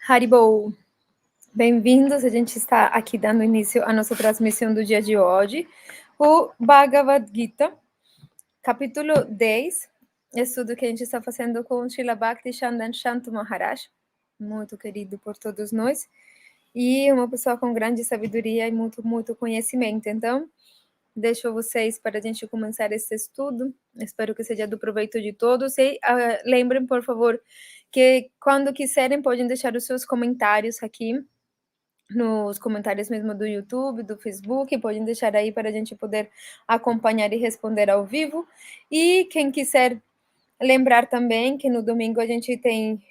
Haribou, bem-vindos. A gente está aqui dando início à nossa transmissão do dia de hoje, o Bhagavad-Gita, capítulo 10, estudo que a gente está fazendo com Srila B.C. Shanto Maharaj, muito querido por todos nós, e uma pessoa com grande sabedoria e muito conhecimento. Então, deixo vocês para a gente começar esse estudo. Espero que seja do proveito de todos. E lembrem, por favor, que quando quiserem podem deixar os seus comentários aqui nos comentários mesmo do YouTube, do Facebook, podem deixar aí para a gente poder acompanhar e responder ao vivo. E quem quiser lembrar também que no domingo a gente tem,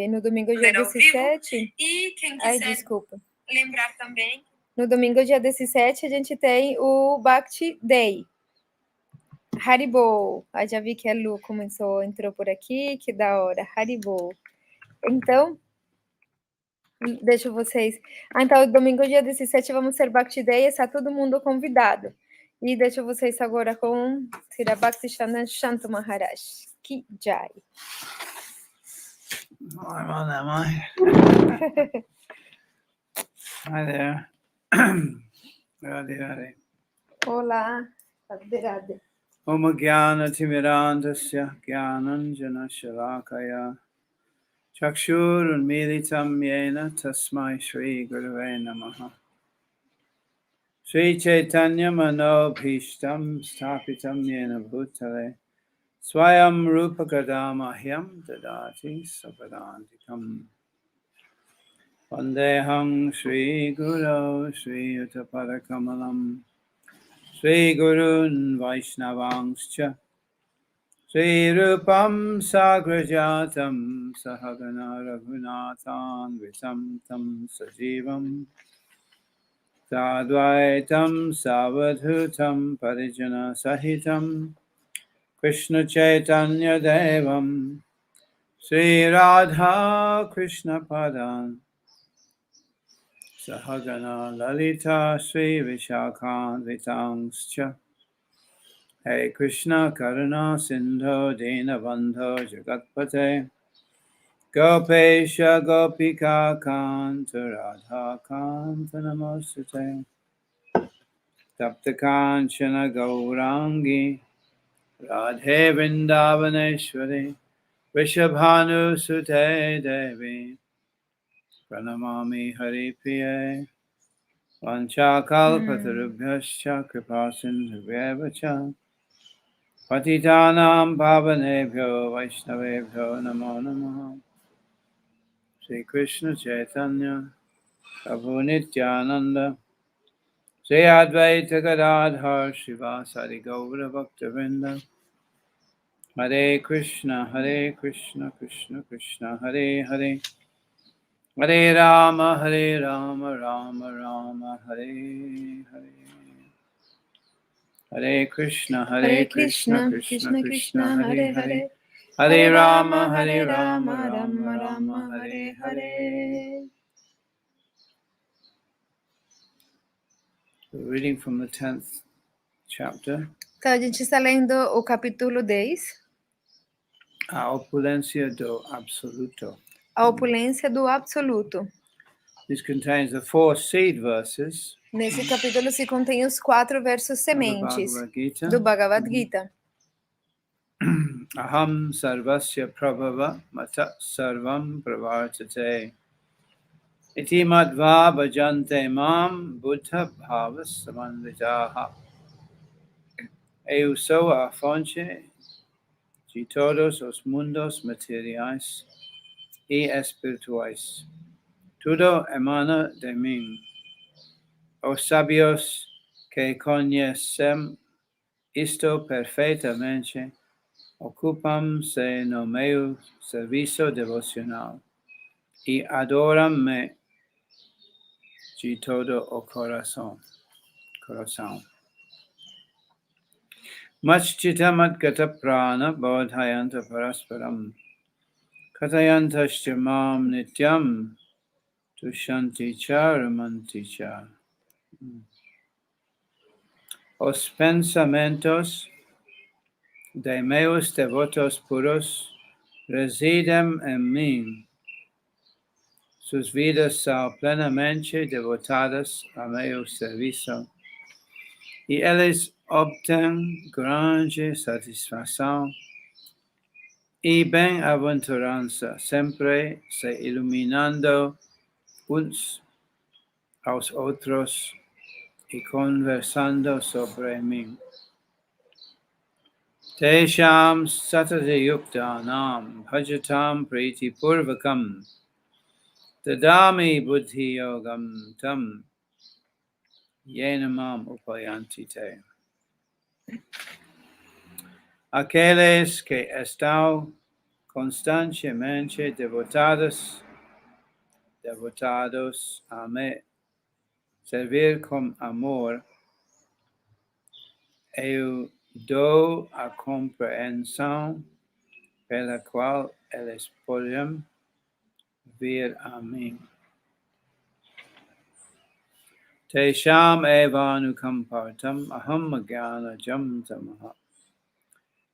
no domingo dia 17... E quem quiser desculpa. Lembrar também... No domingo dia 17 a gente tem o Bhakti Day. Haribou. Já vi que a Lu entrou por aqui, que da hora. Haribou. Então... Deixo vocês. Então, domingo, dia 17, vamos ser Bhakti Day, está todo mundo convidado. E deixo vocês agora com Srila Bhakti Shanto Maharaj. Ki Jai. Hi there. Radhe Radhe. Olá. Radhe Radhe. Om Jnana Timirandasya Jnananjana Shalakaya Chakshur Unmilitam Yena Tasmai Shri Gurave Namaha. Shri Chaitanya Manobhishtam Stapitam Yena Bhutale Swayam Rupa Kadamahyam Dadati Sapadantikam Vandeham Shri Guru Shri Uttapada Kamalam Shri Gurun Vaishnavangscha Shri Rupam Sagrajatam Sahagana Raghunathan Vitam Tam Sajivam Sadvaitam Savadhutam Parijana Sahitam Krishna Chaitanya Devam Shri Radha Krishna Padan Sahagana Lalita Shri Vishakhan Vitangscha Hare Krishna Karuna Sindho Dina Bandho Jagatpate Gopesha Gopika Kanta Radha Kanta Namostate Tapta Kanchana Gaurangi Radhe Vrindavaneshwari Vrishabhanu Sute Devi Pranamami Hari Priye Vanchakalpatarubhyascha Kripasindhuvyavacha Patitanam Pavanebhyo Vaishnavebhyo Namo Namaha Shri Krishna Chaitanya Prabhu Nityananda Shri Advaita Gadadhar Srivasadi Gaura Bhaktavinda Hare Krishna Krishna Krishna Hare Hare Hare Rama Rama Rama Hare Hare Hare Krishna Krishna Krishna Hare Hare Hare Rama Rama Hare Hare. We're reading from the 10th chapter. Então, a gente está lendo o capítulo 10. A opulência do absoluto. A opulência do absoluto. This contains the 4 seed verses. Nesse capítulo se contém os 4 versos sementes do Bhagavad-Gita. Aham sarvasya prabhava mata sarvam pravartate. Iti madhva bhajante mam buddha bhavas samanditaha. Eu sou a fonte de todos os mundos materiais e espirituais. Tudo emana de mim. Os sábios que conhecem isto perfeitamente ocupam-se no meu serviço devocional e adoram-me de todo o coração. Machchitamat gata prana bodhayanta parasparam katayanta mam nityam tushanti cha ramanti cha. Os pensamentos de meus devotos puros residem em mim. Sus vidas são plenamente devotadas a meu serviço e eles obtêm grande satisfação e bem-aventurança, sempre se iluminando uns aos outros e conversando sobre mim. Tesham satadayuktanam bhajatam priti purvakam tadami buddhi yogam tam yenamam upayanti te. Aqueles que estão constantemente devotados a me servir com amor, eu dou a compreensão pela qual eles podem vir a mim. Tesham evanukampartam aham jnana jam tamaha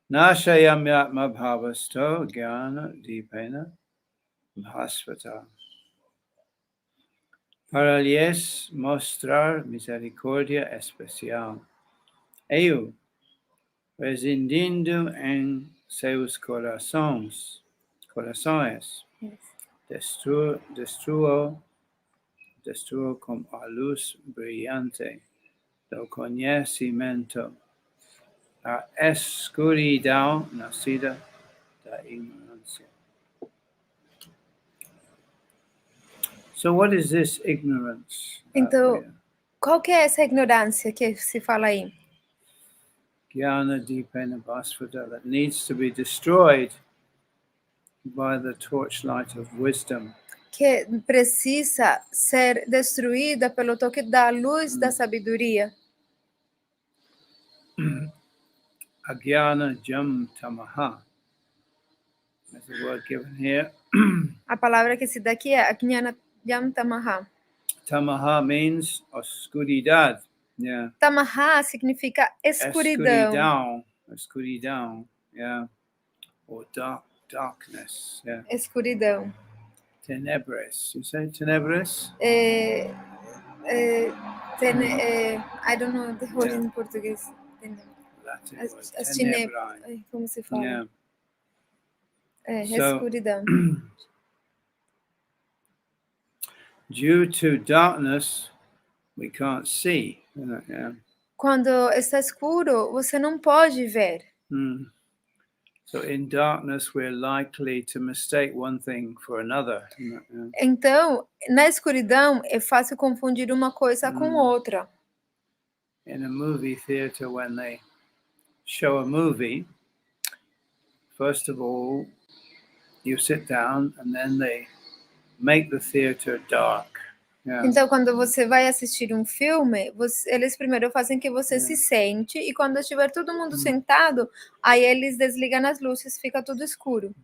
nashayam yatma bhavasto jnana dipena bhasvata. Para lhes mostrar misericórdia especial, eu, residindo em seus corações, destruo com a luz brilhante do conhecimento a escuridão nascida da ignorância. So what is this ignorance? Então, qual que é essa ignorância que se fala aí? Jnana dipena bhasvata, that needs to be destroyed by the torchlight of wisdom. Que precisa ser destruída pelo toque da luz da sabedoria. Ajnana jam tamaha. There's a word given here. A palavra que se dá aqui é Ajnana Jam Tamaha. Tamaha means oscuridad. Yeah. Tamaha significa escuridão. Escuridão. Yeah. Or darkness. Yeah. Escuridão. Tenebres. You say tenebres? I don't know the word in português. Latin word. As Tenebrae. como se fala? Yeah. Escuridão. Due to darkness, we can't see. Yeah. Quando está escuro, você não pode ver. So in darkness, we're likely to mistake one thing for another. Yeah. Então, na escuridão, é fácil confundir uma coisa com outra. In a movie theater, when they show a movie, first of all, you sit down and then they make the theater dark. Yeah. Então, quando você vai assistir um filme, eles primeiro fazem que você se sente, e quando estiver todo mundo sentado, aí eles desligam as luzes, fica tudo escuro.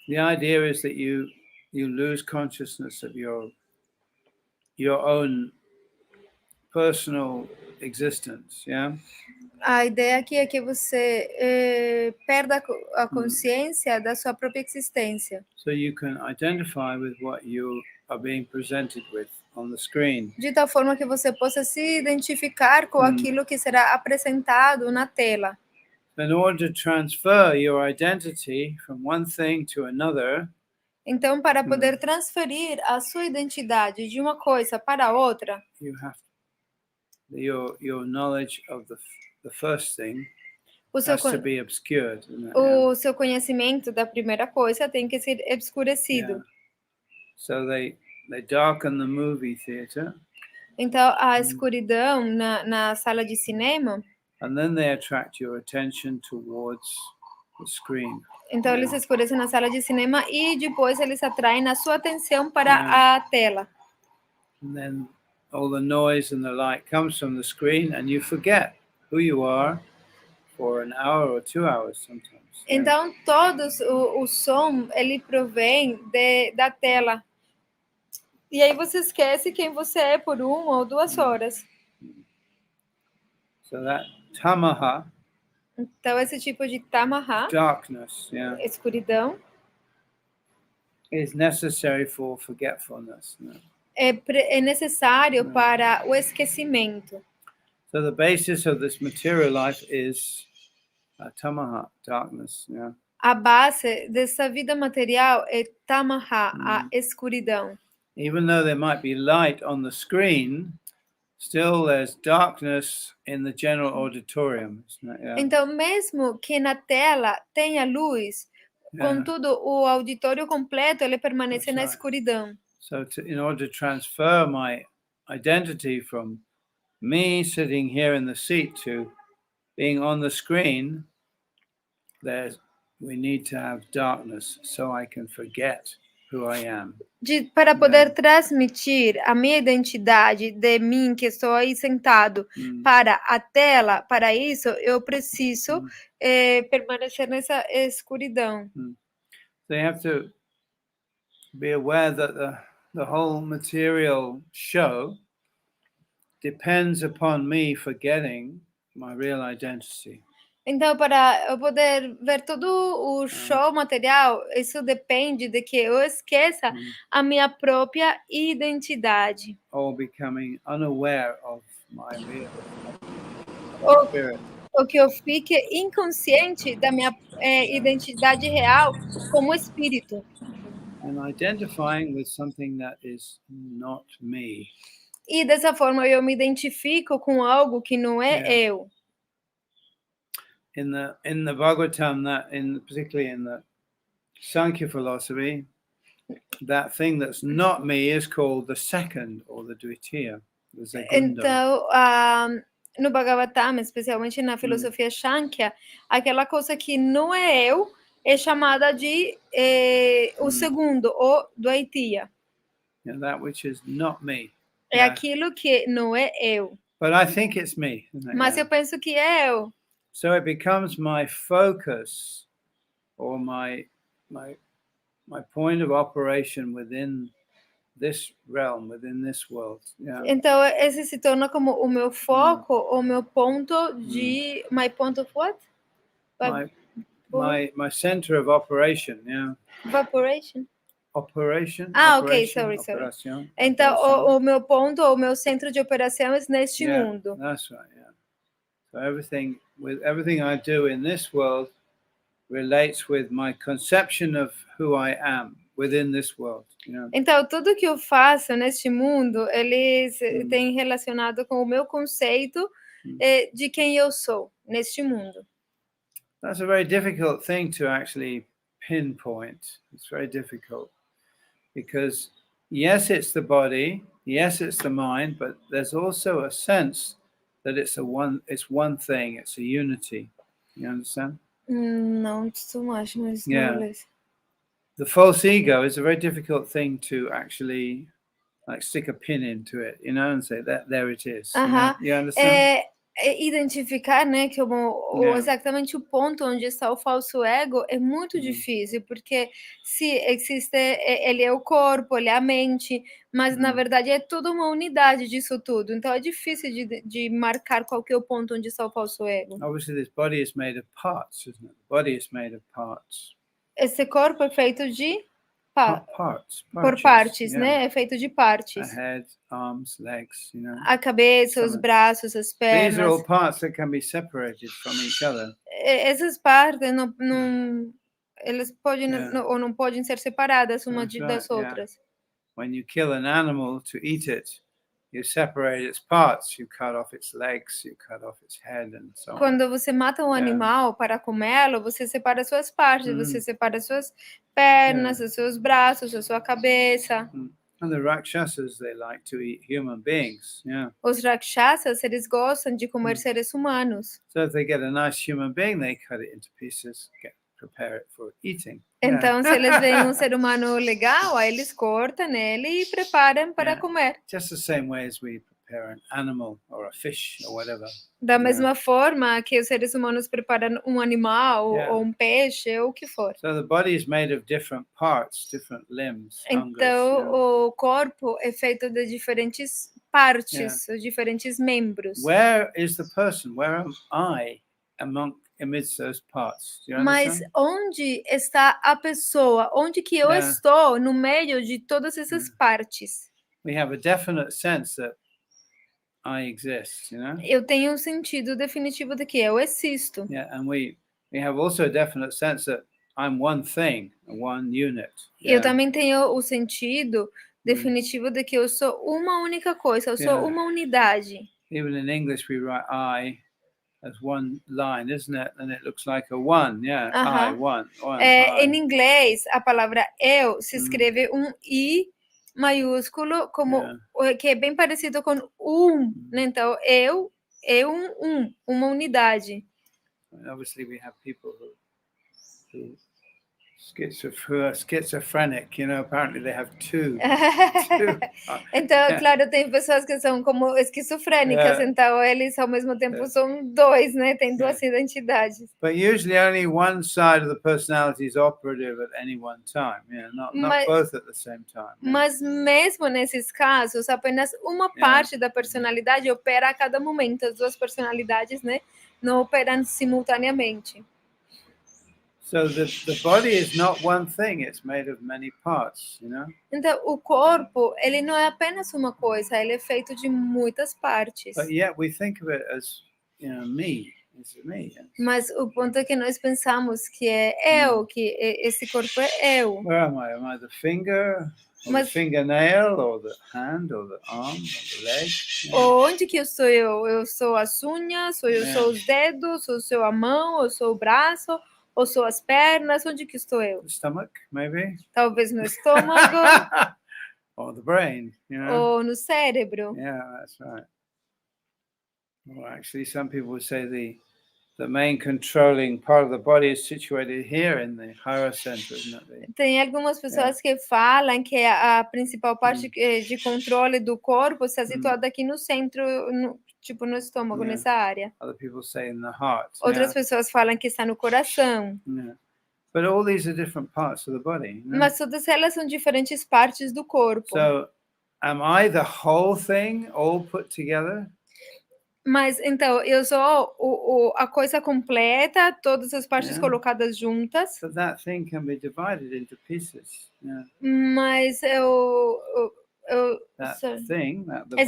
The idea is that you lose consciousness of your own personal existence. Yeah. A ideia aqui é que você perda a consciência da sua própria existência. So you can identify with what you are being presented with on the screen. De tal forma que você possa se identificar com aquilo que será apresentado na tela. In order to transfer your identity from one thing to another, então, para poder transferir a sua identidade de uma coisa para outra, you have your knowledge of the first thing has to be obscured. O seu conhecimento da primeira coisa tem que ser obscurecido. Yeah. So they darken the movie theater. Então, a escuridão na sala de cinema. And then they attract your attention towards the screen. Então, eles escurecem na sala de cinema e depois eles atraem a sua atenção para a tela. And then all the noise and the light comes from the screen and you forget who you are for an hour or 2 hours sometimes. Então, o som, ele provém da tela. E aí você esquece quem você é por 1 ou 2 horas. So that tamaha, então, esse tipo de tamaha, darkness, yeah, escuridão, is necessary for forgetfulness. É necessário para o esquecimento. So the basis of this material life is tamaha, darkness. Yeah. A base dessa vida material é tamaha, a escuridão. Even though there might be light on the screen, still there's darkness in the general auditorium. Yeah. Então, mesmo que na tela tenha luz, contudo, o auditório completo ele permanece na escuridão. So in order to transfer my identity from me sitting here in the seat to being on the screen, we need to have darkness so I can forget who I am. Para poder transmitir a minha identidade de mim, que estou aí sentado, para a tela, para isso, eu preciso permanecer nessa escuridão. So you have to be aware that the whole material show depends upon me forgetting my real identity. Então, para eu poder ver todo o show material, isso depende de que eu esqueça a minha própria identidade. Or becoming unaware of my real spirit. Ou que eu fique inconsciente da minha identidade real como espírito. And identifying with something that is not me. E dessa forma eu me identifico com algo que não é eu. In the Bhagavatam, particularly in the Sankhya philosophy, that thing that's not me is called the second or the Dvitiya, the Segundo. Então, no Bhagavatam, especialmente na filosofia Shankhya, aquela coisa que não é eu é chamada de o segundo, ou Dvitiya. That which is not me. É aquilo que não é eu. But I think it's me. Mas eu penso que é eu. So it becomes my focus or my point of operation within this realm, within this world. Então esse se torna como o meu foco, o meu ponto de my point of what? My center of operation, Evaporation. Operation. Ok, sorry. Então o meu ponto, o meu centro de operações neste mundo. That's right. So everything I do in this world relates with my conception of who I am within this world. Então tudo que eu faço neste mundo, ele tem relacionado com o meu conceito de quem eu sou neste mundo. That's a very difficult thing to actually pinpoint. It's very difficult because yes, it's the body, yes, it's the mind, but there's also a sense that it's one thing, it's a unity. You understand? No, it's too much. The false ego is a very difficult thing to actually stick a pin into it, and say that there it is. You understand? Identificar, né, que exatamente o ponto onde está o falso ego é muito difícil, porque se existe, ele é o corpo, ele é a mente, mas na verdade é toda uma unidade disso tudo. Então é difícil de marcar qual que é o ponto onde está o falso ego. Obviously, this body is made of parts, isn't it? The body is made of parts. Esse corpo é feito de partes, por partes, né? É feito de partes. A head, arms, legs, A cabeça, os braços, as pernas. These are all parts that can be separated from each other. Essas partes elas podem ou não podem ser separadas uma das outras. When you kill an animal to eat it, you separate its parts, you cut off its legs, you cut off its head and so on. Quando você mata um animal para comê-lo, você separa suas partes, você separa suas pernas, os seus braços, a sua cabeça. And the rakshasas, they like to eat human beings. Os rakshasas, eles gostam de comer seres humanos. So if they get a nice human being, they cut it into pieces, prepare it for eating. Então, se eles veem um ser humano legal, aí eles cortam ele e preparam para comer. Just the same way as we prepare an animal or a fish or whatever. Da mesma forma que os seres humanos preparam um animal ou um peixe ou o que for. So the body is made of different parts, different limbs. Então, o corpo é feito de diferentes partes, diferentes membros. Where is the person? Where am I amidst those parts. Do you Mas understand? onde está a pessoa? Onde que eu Yeah. estou no meio de todas essas partes? We have a definite sense that I exist, you know? Eu tenho um sentido definitivo de que eu existo. Yeah, and we have also a definite sense that I'm one thing, one unit. Eu Yeah. também tenho o sentido definitivo de que eu sou uma única coisa, eu sou uma unidade. Even in English, we write I as one line, isn't it? And it looks like a one, yeah. I, one, I. Em inglês, a palavra eu se escreve um I maiúsculo, como que é bem parecido com né? Então, eu uma unidade. And obviously, we have people who schizophrenic, you know, apparently they have two. Então, claro, tem pessoas que são como esquizofrênicas, então eles ao mesmo tempo são dois, né? Tem duas identidades. But usually only one side of the personality is operative at any one time, yeah, not both at the same time. Yeah. Mas mesmo nesses casos, apenas uma parte da personalidade opera a cada momento. As duas personalidades, né, não operam simultaneamente. So the body is not one thing, it's made of many parts, you know? Então, o corpo, ele não é apenas uma coisa, ele é feito de muitas partes. But yet we think of it as, you know, me. It's me. Mas o ponto é que nós pensamos que é eu, que esse corpo é eu. Where am I? Am I the finger, or the fingernail, or the hand, or the arm, or the leg? Onde que eu sou eu? Eu sou as unhas, ou eu sou os dedos, ou sou a mão, ou sou o braço, ou sou as pernas? Onde que estou eu? The stomach, maybe? Talvez no estômago. Or the brain, you know? Ou no cérebro. Yeah, that's right. Well, actually, some people would say the main controlling part of the body is situated here in the hara center, isn't it? Tem algumas pessoas que falam que a principal parte de controle do corpo está situada aqui no centro, tipo no estômago, nessa área. Other people say in the heart. Outras pessoas falam que está no coração. But all these are different parts of the body. Mas todas elas são diferentes partes do corpo. So, am I the whole thing all put together? Mas então, eu sou a coisa completa, todas as partes colocadas juntas. But that thing can be divided into pieces. Mas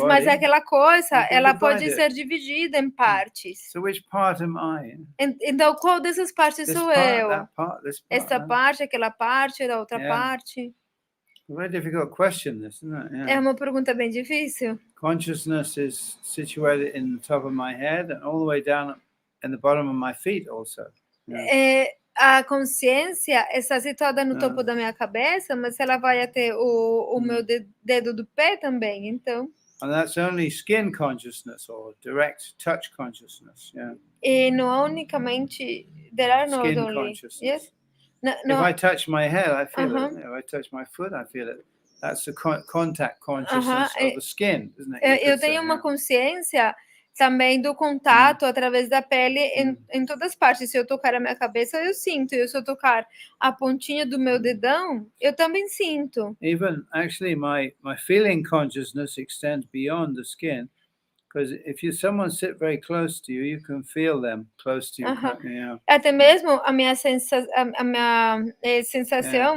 mas aquela coisa, ela pode ser dividida em partes. So which part am I? Então, qual dessas partes sou eu? That part, this part, essa parte, aquela parte, da outra parte? A very difficult question, this, isn't it? É uma pergunta bem difícil. Consciousness is situated in the top of my head and all the way down in the bottom of my feet also. A consciência está situada no topo da minha cabeça, mas ela vai até o meu dedo do pé também, então. And that's only skin consciousness or direct touch consciousness, E não é unicamente there are no skin only consciousness. yes. No. If I touch my head, I feel it. If I touch my foot, I feel it. That's the contact consciousness of the skin, isn't it? Eu tenho uma consciência também do contato através da pele em todas as partes. Se eu tocar a minha cabeça, eu sinto. E se eu tocar a pontinha do meu dedão, eu também sinto. Even actually, my feeling consciousness extends beyond the skin. Because if someone sit very close to you, you can feel them close to you. You know? Até mesmo a minha sensação,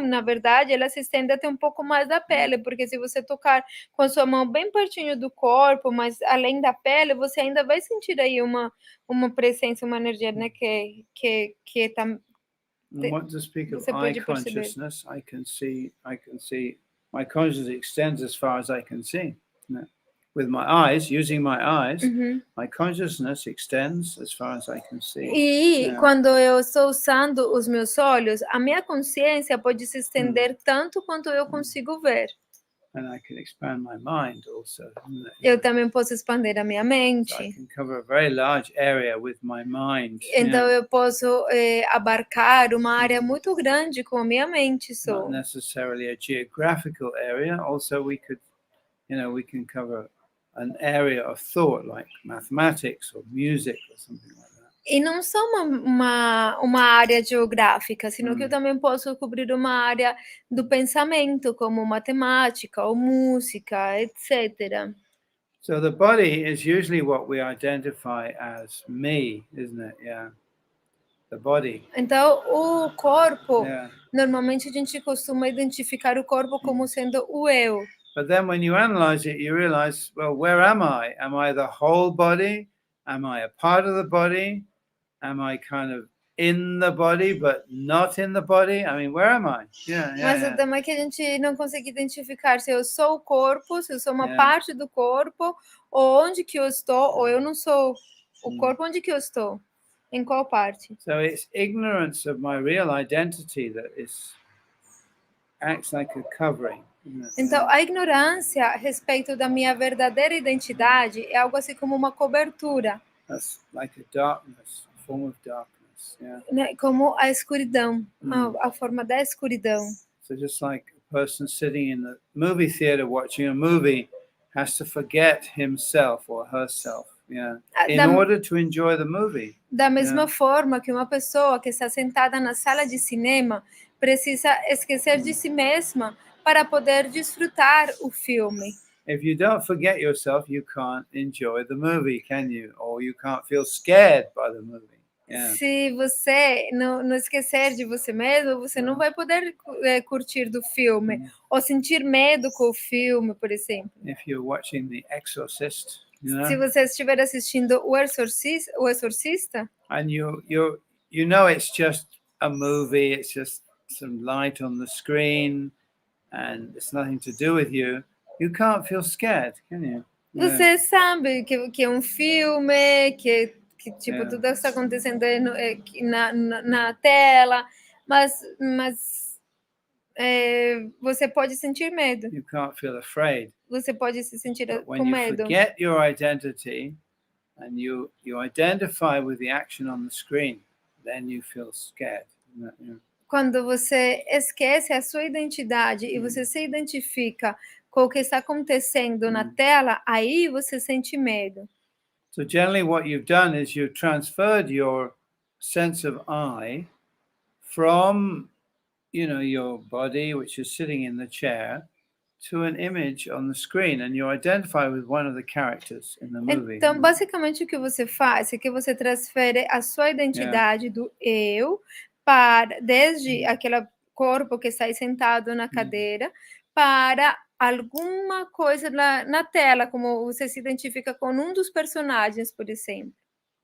na verdade, ela se estende até um pouco mais da pele, porque se você tocar com a sua mão bem pertinho do corpo, mas além da pele, você ainda vai sentir aí uma presença, uma energia, né, que tá. Want to speak of eye consciousness? I can see. My consciousness extends as far as I can see. With my eyes, using my eyes, my consciousness extends as far as I can see. E quando eu estou usando os meus olhos, a minha consciência pode se estender tanto quanto eu consigo ver. And I can expand my mind also. Eu também posso expandir a minha mente. So I can cover a very large area with my mind. Então eu posso abarcar uma área muito grande com a minha mente só. Not necessarily a geographical area. Also, we can cover an area of thought like mathematics or music or something like that. E não só uma área geográfica, sino que eu também posso cobrir uma área do pensamento, como matemática ou música, etc. So the body is usually what we identify as me, isn't it? Yeah. the body. Então, o corpo, Yeah. normalmente a gente costuma identificar o corpo como sendo o eu. But then when you analyze it, you realize, well, where am I? Am I the whole body? Am I a part of the body? Am I kind of in the body but not in the body? I mean, where am I? Mas o tema é que a gente não consegue identificar se eu sou o corpo, se eu sou uma Yeah. parte do corpo, ou onde que eu estou, ou eu não sou o corpo, onde que eu estou? Em qual parte? So it's ignorance of my real identity that acts like a covering. Então, a ignorância a respeito da minha verdadeira identidade é algo assim como uma cobertura, That's like a darkness, a form of darkness. Yeah. né? Como a escuridão, a forma da escuridão. So just like a person sitting in the movie theater watching a movie has to forget himself or herself, in order to enjoy the movie. Da mesma forma que uma pessoa que está sentada na sala de cinema precisa esquecer de si mesma para poder desfrutar o filme. If you don't forget yourself, you can't enjoy the movie, can you? Or you can't feel scared by the movie. Yeah. Se você não esquecer de você mesmo, você não vai poder curtir do filme ou sentir medo com o filme, por exemplo. If you're watching The Exorcist, Se você estiver assistindo o Exorcista, and you know it's just a movie, it's just some light on the screen, and it's nothing to do with you, you can't feel scared, can you? Você sabe que é um filme, que tipo, tudo está acontecendo na tela, mas você pode sentir medo. You can't feel afraid. Você pode se sentir com medo. When you forget your identity and you identify with the action on the screen, then you feel scared. Quando você esquece a sua identidade e você se identifica com o que está acontecendo na tela, aí você sente medo. So generally what you've done is you've transferred your sense of I from, your body, which is sitting in the chair, to an image on the screen, and you identify with one of the characters in the movie. Então, basicamente, o que você faz é que você transfere a sua identidade do eu desde aquele corpo que está aí sentado na cadeira para alguma coisa na tela, como você se identifica com um dos personagens, por exemplo.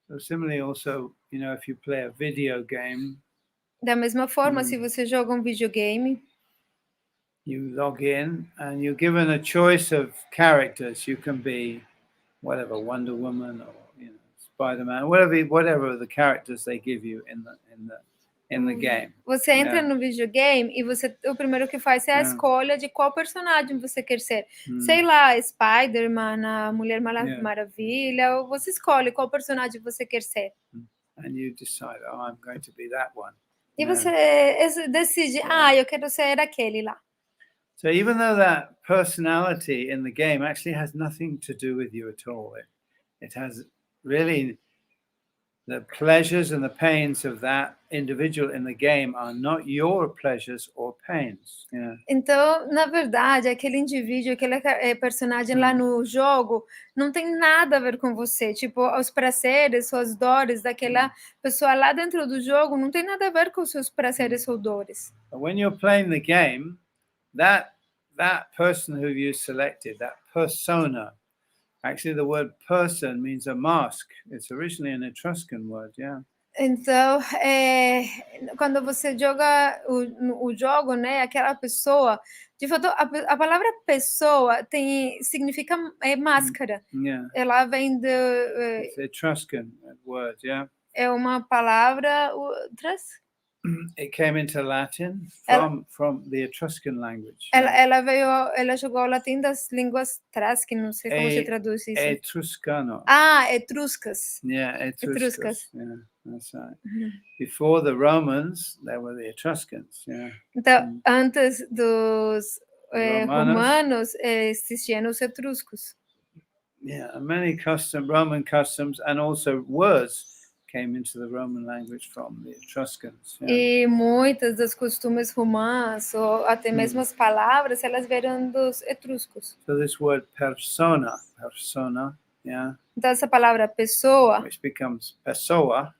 So similarly also, if you play a video game, da mesma forma, se você joga um videogame, you log in and you're given a choice of characters. You can be whatever, Wonder Woman or Spider-Man, whatever the characters they give you in the game. Você entra no videogame e o primeiro que faz é a escolha de qual personagem você quer ser. Sei lá, Spider-Man, a Mulher Maravilha, ou você escolhe qual personagem você quer ser. And you decide, I'm going to be that one. E você decide, eu quero ser aquele lá. So even though that personality in the game actually has nothing to do with you at all, it has really the pleasures and the pains of that individual in the game are not your pleasures or pains. Então, na verdade, aquele indivíduo, aquele personagem lá no jogo, não tem nada a ver com você. Tipo, os prazeres, as dores daquela pessoa lá dentro do jogo não tem nada a ver com os seus prazeres ou dores. But when you're playing the game, that person who you selected, that persona, actually the word person means a mask. It's originally an Etruscan word, Então, quando você joga o jogo, né, aquela pessoa, de fato, a palavra pessoa significa máscara. Ela vem it's Etruscan word, é uma palavra It came into Latin from the Etruscan language. Ela chegou ao latim das línguas que não sei como se traduz isso. Etruscano. Etruscas. Etruscas. Yeah, that's right. Before the Romans, there were the Etruscans. Então, antes dos romanos, existiam os etruscos. And many Roman customs and also words came into the Roman language from the Etruscans. E muitas das costumes romanos, ou até mesmo as palavras, elas vieram dos etruscos. So this word persona, Então essa palavra pessoa, which becomes pessoa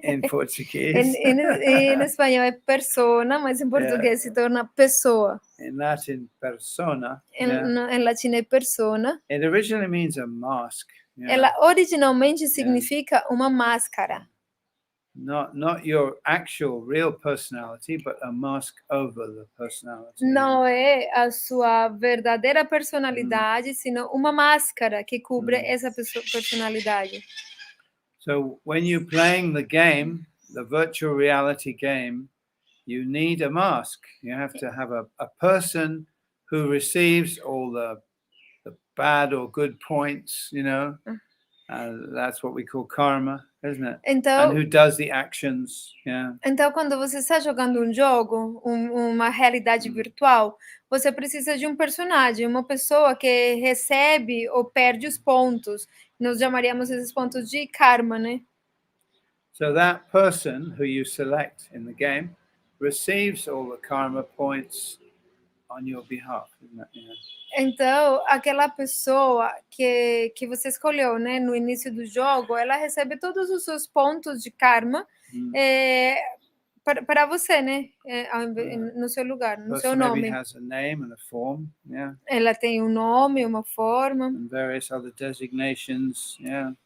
in Portuguese. Em espanhol é persona, mas em português se torna pessoa. In Latin, persona. Em latim é persona. It originally means a mask. Ela originalmente significa uma máscara. Not your actual real personality, but a mask over the personality. Não é a sua verdadeira personalidade, sino uma máscara que cobre essa personalidade. So when you're playing the game, the virtual reality game, you need a mask. You have to have a person who receives all the bad or good points, that's what we call karma, isn't it? Então, and who does the actions. Então, quando você está jogando um jogo, uma realidade virtual, você precisa de um personagem, uma pessoa que recebe ou perde os pontos. Nós chamaríamos esses pontos de karma, né? So that person who you select in the game receives all the karma points on your behalf, isn't it? Então, aquela pessoa que você escolheu, né, no início do jogo, ela recebe todos os seus pontos de karma para você, né, no seu lugar, no seu nome. Has a name and a form, Ela tem um nome, uma forma. And various other designations,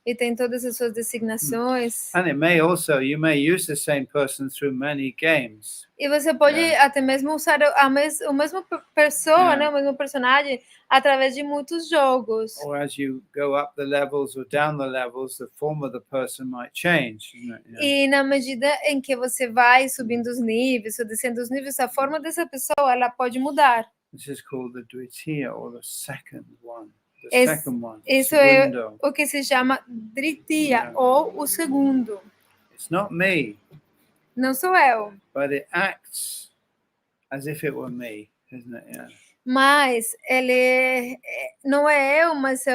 E tem todas as suas designações. And you may use the same person through many games. E você pode até mesmo usar a mesma pessoa, né, o mesmo personagem, através de muitos jogos. Or as you go up the levels or down the levels, the form of the person might change, isn't it? E na medida em que você vai subindo os níveis ou descendo os níveis, a forma dessa pessoa ela pode mudar. This is called the Dvitiya, or the second one. The second one. Isso é o que se chama Dritiya, ou o segundo. It's not me. Não sou eu. But it acts as if it were me, isn't it? Mas ele não é eu, mas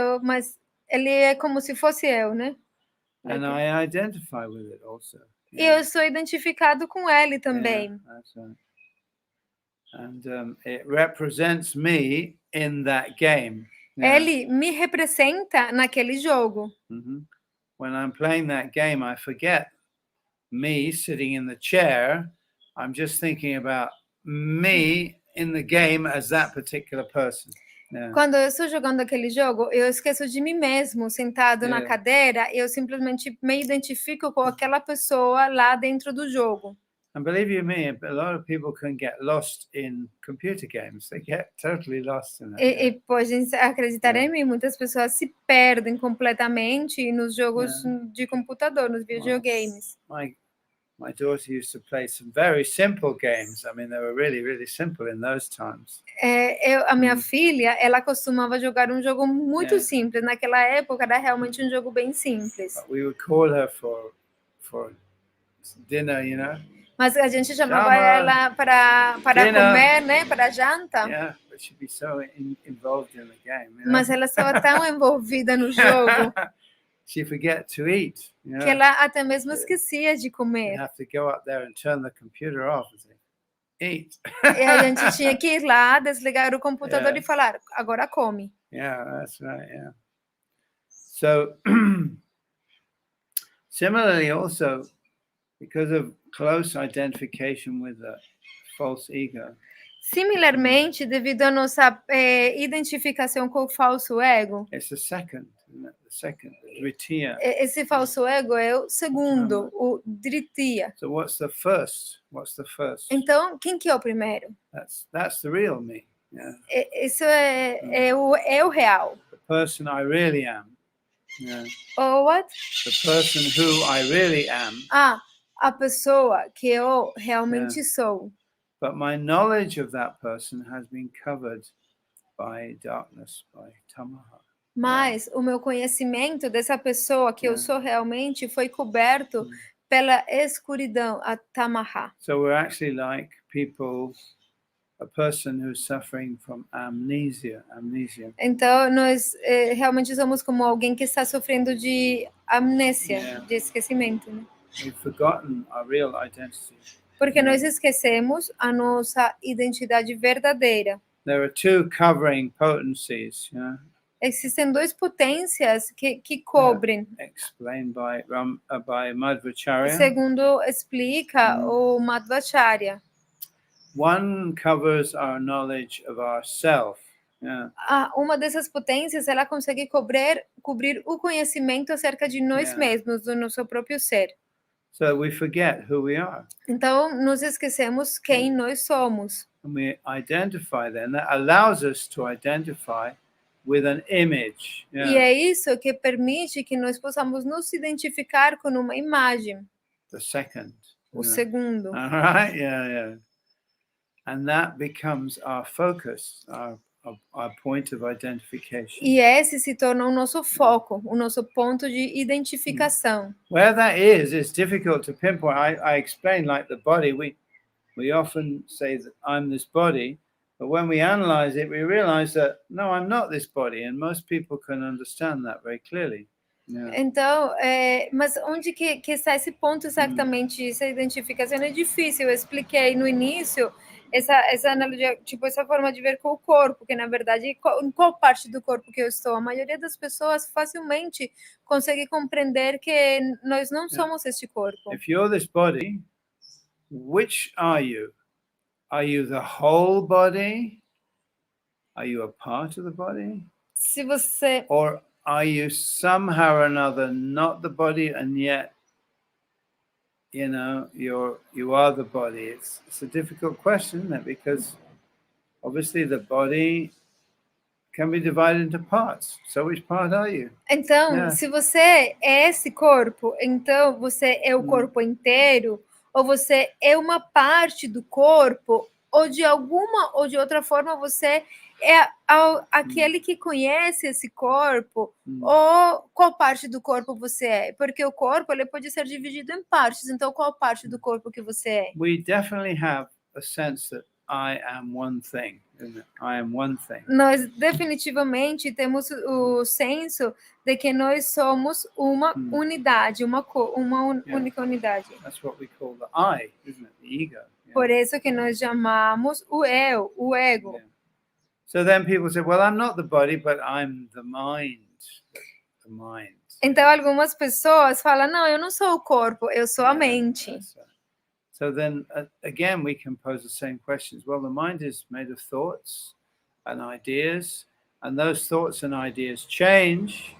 ele é como se fosse eu, né? And I identify with it also. E eu sou identificado com ele também. That's right. And it represents me in that game. Ele me representa naquele jogo. When I'm playing that game, I forget me sitting in the chair. I'm just thinking about me in the game as that particular person. Quando eu estou jogando aquele jogo, eu esqueço de mim mesmo, sentado na cadeira, e eu simplesmente me identifico com aquela pessoa lá dentro do jogo. And believe you me, a lot of people can get lost in computer games. They get totally lost in that. E pode acreditar em mim, muitas pessoas se perdem completamente nos jogos de computador, nos videogames. My daughter used to play some very simple games. I mean, they were really, really simple in those times. A minha filha, ela costumava jogar um jogo muito simples. Naquela época era realmente um jogo bem simples. But we would call her for dinner, Mas a gente chamava ela para comer, né, para janta. But she'd be so involved in the game. Mas ela estava tão envolvida no jogo. She forget to eat. Que ela até mesmo esquecia de comer. You have to go up there and turn the computer off and say, eat. E a gente tinha que ir lá, desligar o computador e falar, agora come. That's right. So similarly, also because of close identification with the false ego. Similarmente, devido à nossa identificação com o falso ego. It's the second, the Dvitiya. Esse falso ego é o segundo, o Dritiya. So what's the first? Então, quem que é o primeiro? That's the real me. Isso é o real. The person I really am. Or what? The person who I really am. A pessoa que eu realmente sou. But my knowledge of that person has been covered by darkness, by tamaha. Mas o meu conhecimento dessa pessoa que eu sou realmente foi coberto pela escuridão, a tamaha. So we're actually like a person who's suffering from amnesia. Então nós realmente somos como alguém que está sofrendo de amnésia, de esquecimento, né? We've forgotten our real identity. Porque nós esquecemos a nossa identidade verdadeira. There are two covering potencies, Existem duas potências que cobrem, explained by Madhvacharya. segundo explica o Madhvacharya. One covers our knowledge of ourself. Yeah. Uma dessas potências, ela consegue cobrir o conhecimento acerca de nós mesmos, do nosso próprio ser. So we forget who we are. Então, nos esquecemos quem nós somos. And we identify then. That allows us to identify with an image. E é isso que permite que nós possamos nos identificar com uma imagem. The second. O segundo. All right? Yeah. And that becomes our focus, our point of identification. E esse se torna o nosso foco, o nosso ponto de identificação. Where that is difficult to pinpoint. I explain, like the body, we often say that I'm this body, but when we analyze it, we realize that, no, I'm not this body, and most people can understand that very clearly. Yeah. Então, mas onde que está esse ponto exatamente, essa identificação é difícil. Eu expliquei no início essa analogia, tipo, essa forma de ver com o corpo, que na verdade, em qual parte do corpo que eu estou? A maioria das pessoas facilmente consegue compreender que nós não somos este corpo. If you're this body, which are you? Are you the whole body? Are you a part of the body? Se você... Or are you somehow or another not the body, and yet, you know, you are the body? It's a difficult question, isn't it? Because obviously the body can be divided into parts. So which part are you? Então, se você é esse corpo, então você é o corpo inteiro, ou você é uma parte do corpo, ou de alguma ou de outra forma você é aquele que conhece esse corpo, ou qual parte do corpo você é? Porque o corpo, ele pode ser dividido em partes, então qual parte do corpo que você é? We definitely have a sense that I am one thing, isn't it? I am one thing. Nós definitivamente temos o senso de que nós somos uma unidade, uma única unidade. That's what we call the I, isn't it? The ego. Yeah. Por isso que nós chamamos o eu, o ego. Yeah. So then people say, well, I'm not the body, but I'm the mind. The mind. Então algumas pessoas falam, não, eu não sou o corpo, eu sou a mente. Right. So then again, we can pose the same questions. Well, the mind is made of thoughts and ideas, and those thoughts and ideas change.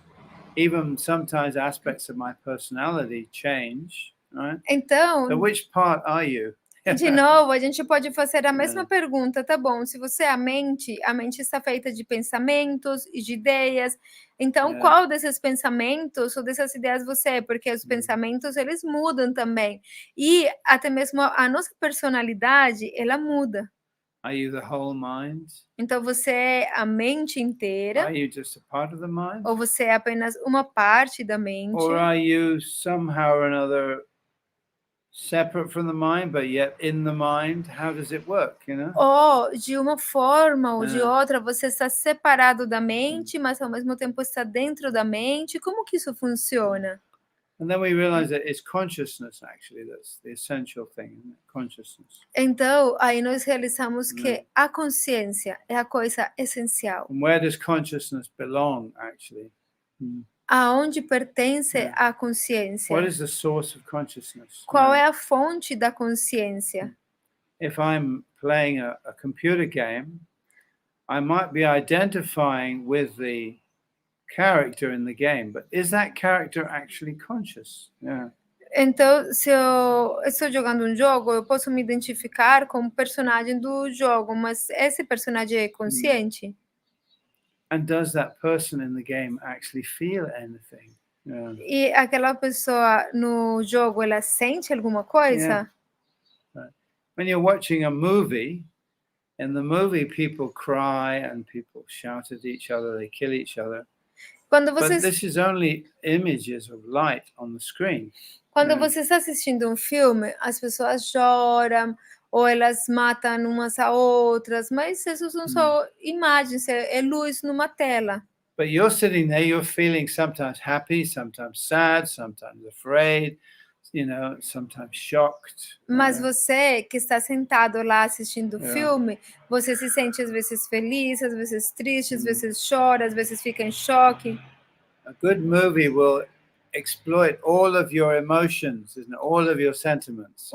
Even sometimes aspects of my personality change, right? Então, so which part are you? De novo, a gente pode fazer a mesma pergunta, tá bom? Se você é a mente está feita de pensamentos e de ideias. Então, qual desses pensamentos ou dessas ideias você é? Porque os pensamentos, eles mudam também. E até mesmo a nossa personalidade, ela muda. Are you the whole mind? Então, você é a mente inteira? Are you just a part of the mind? Ou você é apenas uma parte da mente? Or are you somehow or another separate from the mind, but yet in the mind? How does it work, you know? Ou de uma forma ou de outra, você está separado da mente, mas ao mesmo tempo está dentro da mente. Como que isso funciona? And then we realize that it's consciousness, actually, that's the essential thing, isn't it? Consciousness. Então, aí nós realizamos que a consciência é a coisa essencial. And where does consciousness belong, actually? Aonde pertence a consciência? What is the source of consciousness? Qual é a fonte da consciência? If I'm playing a computer game, I might be identifying with the character in the game, but is that character actually conscious? Yeah. Então, se eu estou jogando um jogo, eu posso me identificar com o personagem do jogo, mas esse personagem é consciente? And does that person in the game actually feel anything? Yeah. E aquela pessoa no jogo, ela sente alguma coisa? Right. When you're watching a movie, in the movie people cry and people shout at each other, they kill each other. Quando But você, this is only images of light on the screen. quando você está assistindo um filme, as pessoas choram ou elas matam umas a outras, mas essas são só imagens, é luz numa tela. But you're sitting there, you're feeling sometimes happy, sometimes sad, sometimes afraid, sometimes shocked. Mas você que está sentado lá assistindo o Yeah. filme, você se sente às vezes feliz, às vezes triste, às vezes chora, às vezes fica em choque. A good movie will exploit all of your emotions, isn't it? All of your sentiments.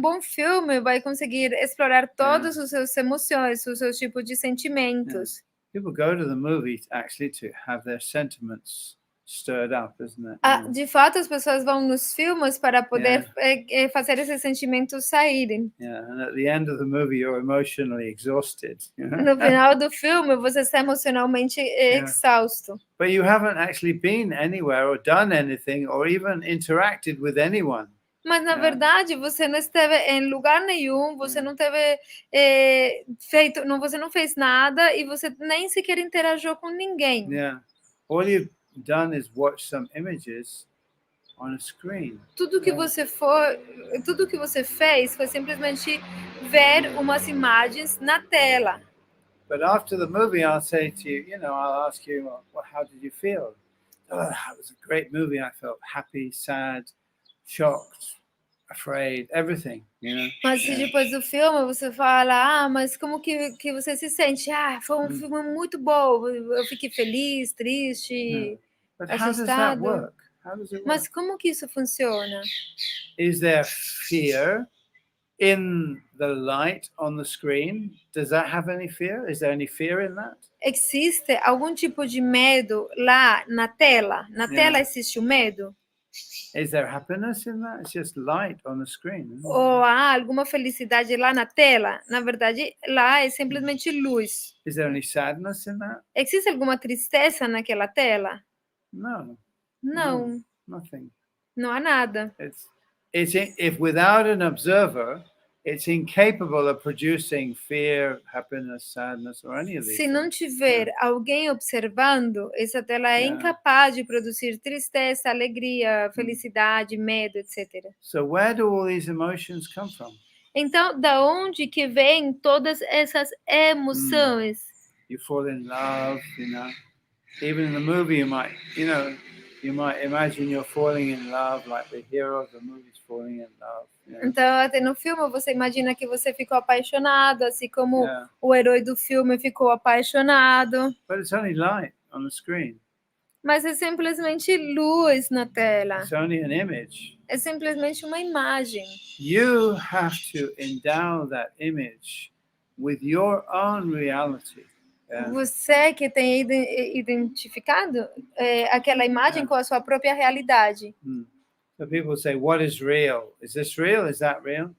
Bom filme vai conseguir explorar todas as suas emoções, os seus tipos de sentimentos. People go to the movie actually to have their sentiments stirred up, isn't it? De fato, as pessoas vão nos filmes para poder fazer esses sentimentos saírem. And at the end of the movie, you're emotionally exhausted. No final do filme, você está emocionalmente exausto. But you haven't actually been anywhere or done anything or even interacted with anyone. Mas na verdade você não esteve em lugar nenhum, você não teve feito, você não fez nada e você nem sequer interagiu com ninguém. Yeah, all you've done is watch some images on a screen. Tudo que você fez foi simplesmente ver umas imagens na tela. But after the movie, I'll say to you, I'll ask you, well, how did you feel? Oh, it was a great movie. I felt happy, sad, shocked, afraid, everything. Mas se depois do filme você fala, mas como que você se sente? Foi um filme muito bom. Eu fiquei feliz, triste, assustado. How does it work? Mas como que isso funciona? Is there fear in the light on the screen? Does that have any fear? Is there any fear in that? Existe algum tipo de medo lá na tela? Na tela existe o medo? Is there happiness in that? It's just light on the screen. Ou há alguma felicidade lá na tela? Na verdade, lá é simplesmente luz. Is there any sadness in that? Existe alguma tristeza naquela tela? No. Não. Nothing. Não há nada. If without an observer, it's incapable of producing fear, happiness, sadness, or any of these. Se não tiver alguém observando, essa tela é incapaz de produzir tristeza, alegria, felicidade, medo, etc. So where do all these emotions come from? Então, da onde que vêm todas essas emoções? You fall in love, Even in the movie, you might imagine you're falling in love, like the hero of the movie is falling in love. Então, até no filme, você imagina que você ficou apaixonado, assim como o herói do filme ficou apaixonado. But it's only light on the screen. Mas é simplesmente luz na tela. It's only an image. É simplesmente uma imagem. You have to endow that image with your own reality. Você que tem identificado aquela imagem com a sua própria realidade. So people say, what is real? Is this real? Is that real?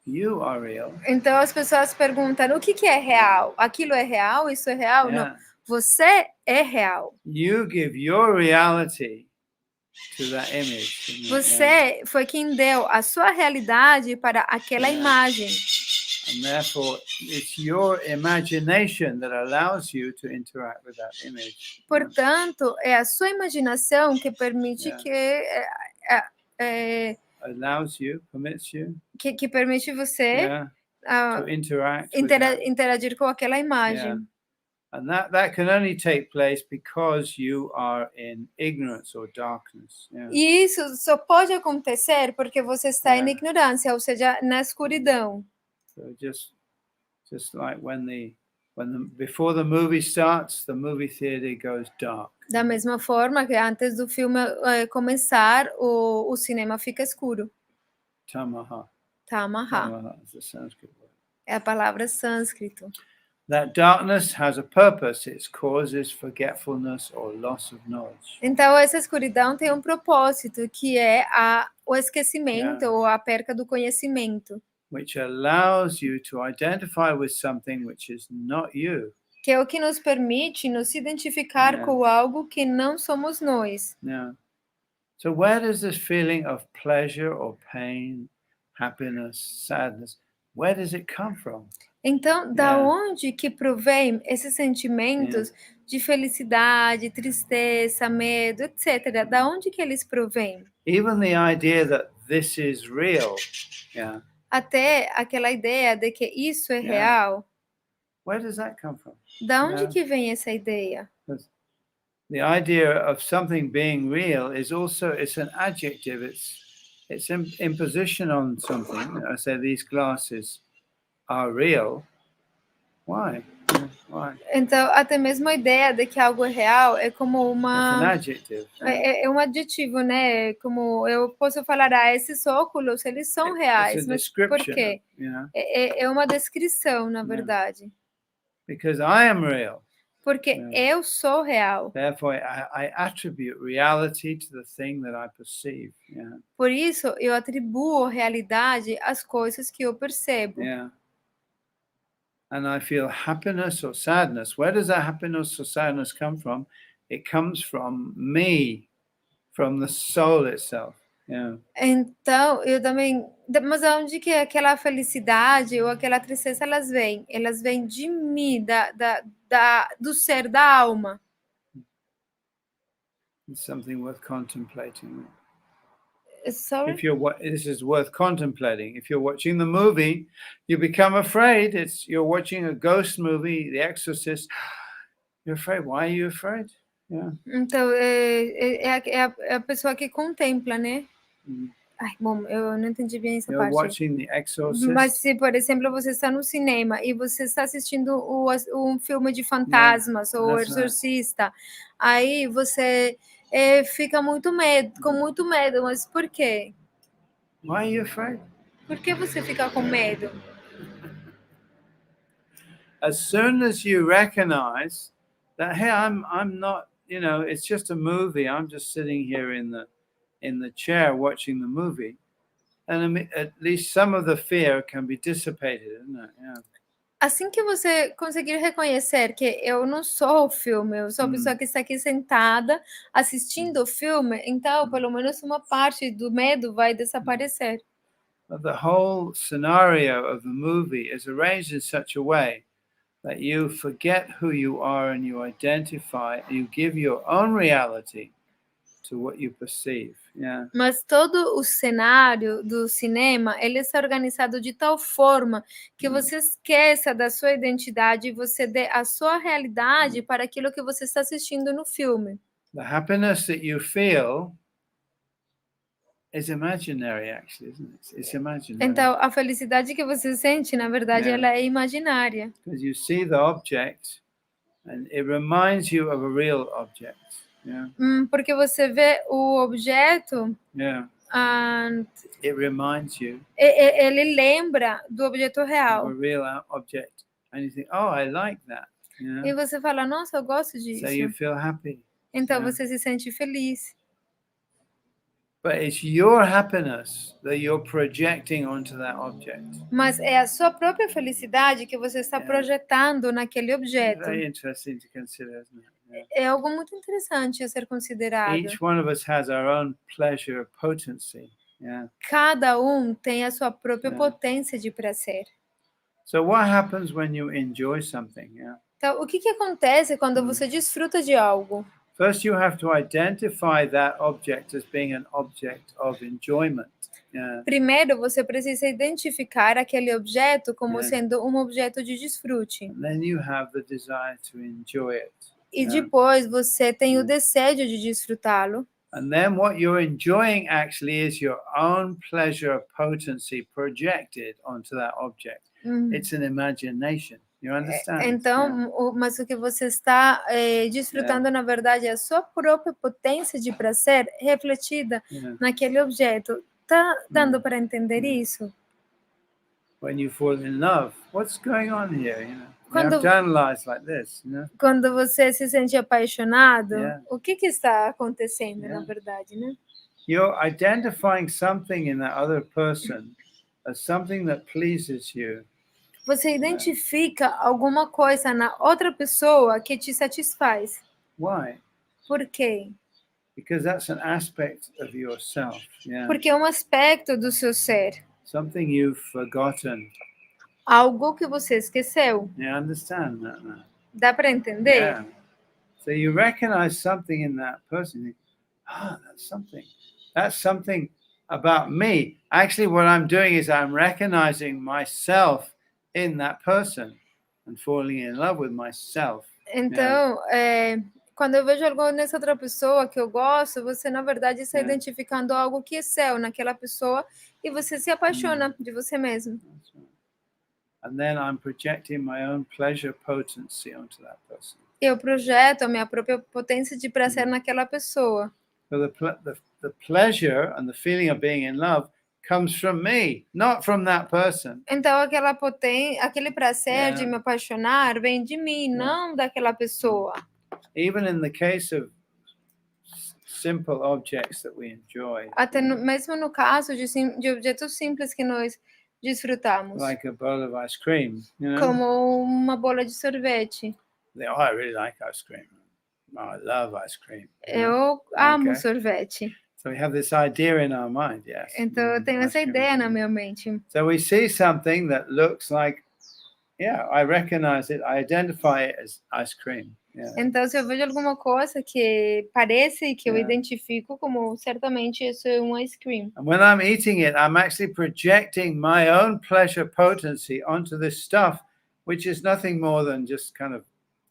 You are real. Então as pessoas perguntam, o que é real? Aquilo é real? Isso é real? Não. Você é real. You give your reality to that image. Você foi quem deu a sua realidade para aquela imagem. And therefore, it's your imagination that allows you to interact with that image. Portanto, é a sua imaginação que permite allows you, permits you. Que permite você to interact interagir com aquela imagem. And that can only take place because you are in ignorance or darkness. E isso só pode acontecer porque você está em ignorância, ou seja, na escuridão. So just like before the movie starts, the movie theater goes dark. Da mesma forma que antes do filme começar, o cinema fica escuro. Tamaha. Tamaha. Is a Sanskrit word. É a palavra sânscrito. That darkness has a purpose. Its cause is forgetfulness or loss of knowledge. Então essa escuridão tem um propósito, que é o esquecimento ou a perca do conhecimento. Which allows you to identify with something which is not you. Que é o que nos permite nos identificar com algo que não somos nós. So where does this feeling of pleasure or pain, happiness, sadness, where does it come from? Então, da onde que provém esses sentimentos de felicidade, tristeza, medo, etc. Da onde que eles provêm? Even the idea that this is real. Até aquela ideia de que isso é real. Where does that come from? Da onde que vem essa ideia? The idea of something being real is also, it's an adjective. it's imposition on something. I say these glasses are real. Why? Why? Então, até mesmo a ideia de que algo é real é como It's an adjective. é um adjetivo, né? Como eu posso falar, esses óculos, eles são reais, It's a mas por description, quê? you know, É uma descrição, na verdade. because I am real. Porque eu sou real. Therefore, I attribute reality to the thing that I perceive. Yeah. Por isso, eu atribuo realidade às coisas que eu percebo. Yeah. And I feel happiness or sadness. Where does that happiness or sadness come from? It comes from me, from the soul itself. Yeah. Então, eu também. Mas aonde que aquela felicidade ou aquela tristeza elas vêm? Elas vêm de mim, do ser, da alma. It's something worth contemplating. Sorry? This is worth contemplating. If you're watching the movie, you become afraid. You're watching a ghost movie, The Exorcist. You're afraid. Why are you afraid? Yeah. Então, é a pessoa que contempla, né? Ai, bom, eu não entendi bem essa You're parte. watching The Exorcist. Mas se, por exemplo, você está no cinema e você está assistindo um filme de fantasmas ou o Exorcista, aí você fica com muito medo. Mas por quê? Why are you afraid? Por que você fica com medo? As soon as you recognize that, hey, I'm not, you know, it's just a movie. I'm just sitting here in the chair watching the movie, and at least some of the fear can be dissipated, isn't it? Yeah. Assim que você conseguir reconhecer que eu não sou o filme, eu sou a pessoa que está aqui sentada assistindo o filme, então pelo menos uma parte do medo vai desaparecer. But the whole scenario of the movie is arranged in such a way that you forget who you are and you identify, you give your own reality to what you perceive. Yeah. Mas todo o cenário do cinema, ele está organizado de tal forma que você esqueça da sua identidade e você dê a sua realidade para aquilo que você está assistindo no filme. The happiness that you feel is imaginary, actually, isn't it? It's imaginary. Então, a felicidade que você sente, na verdade, ela é imaginária. Because you see the object and it reminds you of a real object. Yeah. Porque você vê o objeto, and it reminds you ele lembra do objeto real. of a real object, and you think, oh, I like that. E você fala, nossa, eu gosto disso. So you feel happy. Então você se sente feliz. But it's your happiness that you're projecting onto that object. Mas é a sua própria felicidade que você está projetando naquele objeto. Very interesting to consider, isn't it? É algo muito interessante a ser considerado. Each one of us has our own pleasure potency. Cada tem a sua própria potência de prazer. So what happens when you enjoy something? Então, o que acontece quando você desfruta de algo? First, you have to identify that object as being an object of enjoyment. Primeiro, você precisa identificar aquele objeto como sendo um objeto de desfrute. And then you have the desire to enjoy it. E depois você tem o desejo de desfrutá-lo. And then what you're enjoying actually is your own pleasure potency projected onto that object. It's an imagination. You understand? Então, mas o que você está desfrutando, na verdade, é a sua própria potência de prazer refletida naquele objeto. Tá dando para entender isso? When you fall in love, what's going on here? You have to analyze like this. Quando você se sente apaixonado, o que está acontecendo, na verdade, né? You're identifying something in that other person as something that pleases you. Você identifica alguma coisa na outra pessoa que te satisfaz. Why? Por quê? Because that's an aspect of yourself. Porque é um aspecto do seu ser. Something you've forgotten. Algo que você esqueceu. You understand that now? Dá para entender? So you recognize something in that person. You think, that's something. That's something about me. Actually, what I'm doing is I'm recognizing myself in that person and falling in love with myself. Então, Quando eu vejo algo nessa outra pessoa que eu gosto, você na verdade está identificando algo que é seu naquela pessoa e você se apaixona de você mesmo. That's right. And then I'm projecting my own pleasure potency onto that person. Eu projeto a minha própria potência de prazer naquela pessoa. So the pleasure and the feeling of being in love comes from me, not from that person. Então aquele prazer de me apaixonar vem de mim, não daquela pessoa. Even in the case of simple objects that we enjoy, Até mesmo no caso de objetos simples que nós desfrutamos, like a bowl of ice cream, como uma bola de sorvete. Oh, I really like ice cream. Oh, I love ice cream. Eu amo sorvete. So we have this idea in our mind, yes. Então eu tenho essa ideia na minha mente. So we see something that looks like, I recognize it, I identify it as ice cream. Então, se eu vejo alguma coisa que parece que eu identifico como certamente isso é um ice cream. And when I'm eating it, I'm actually projecting my own pleasure potency onto this stuff, which is nothing more than just kind of,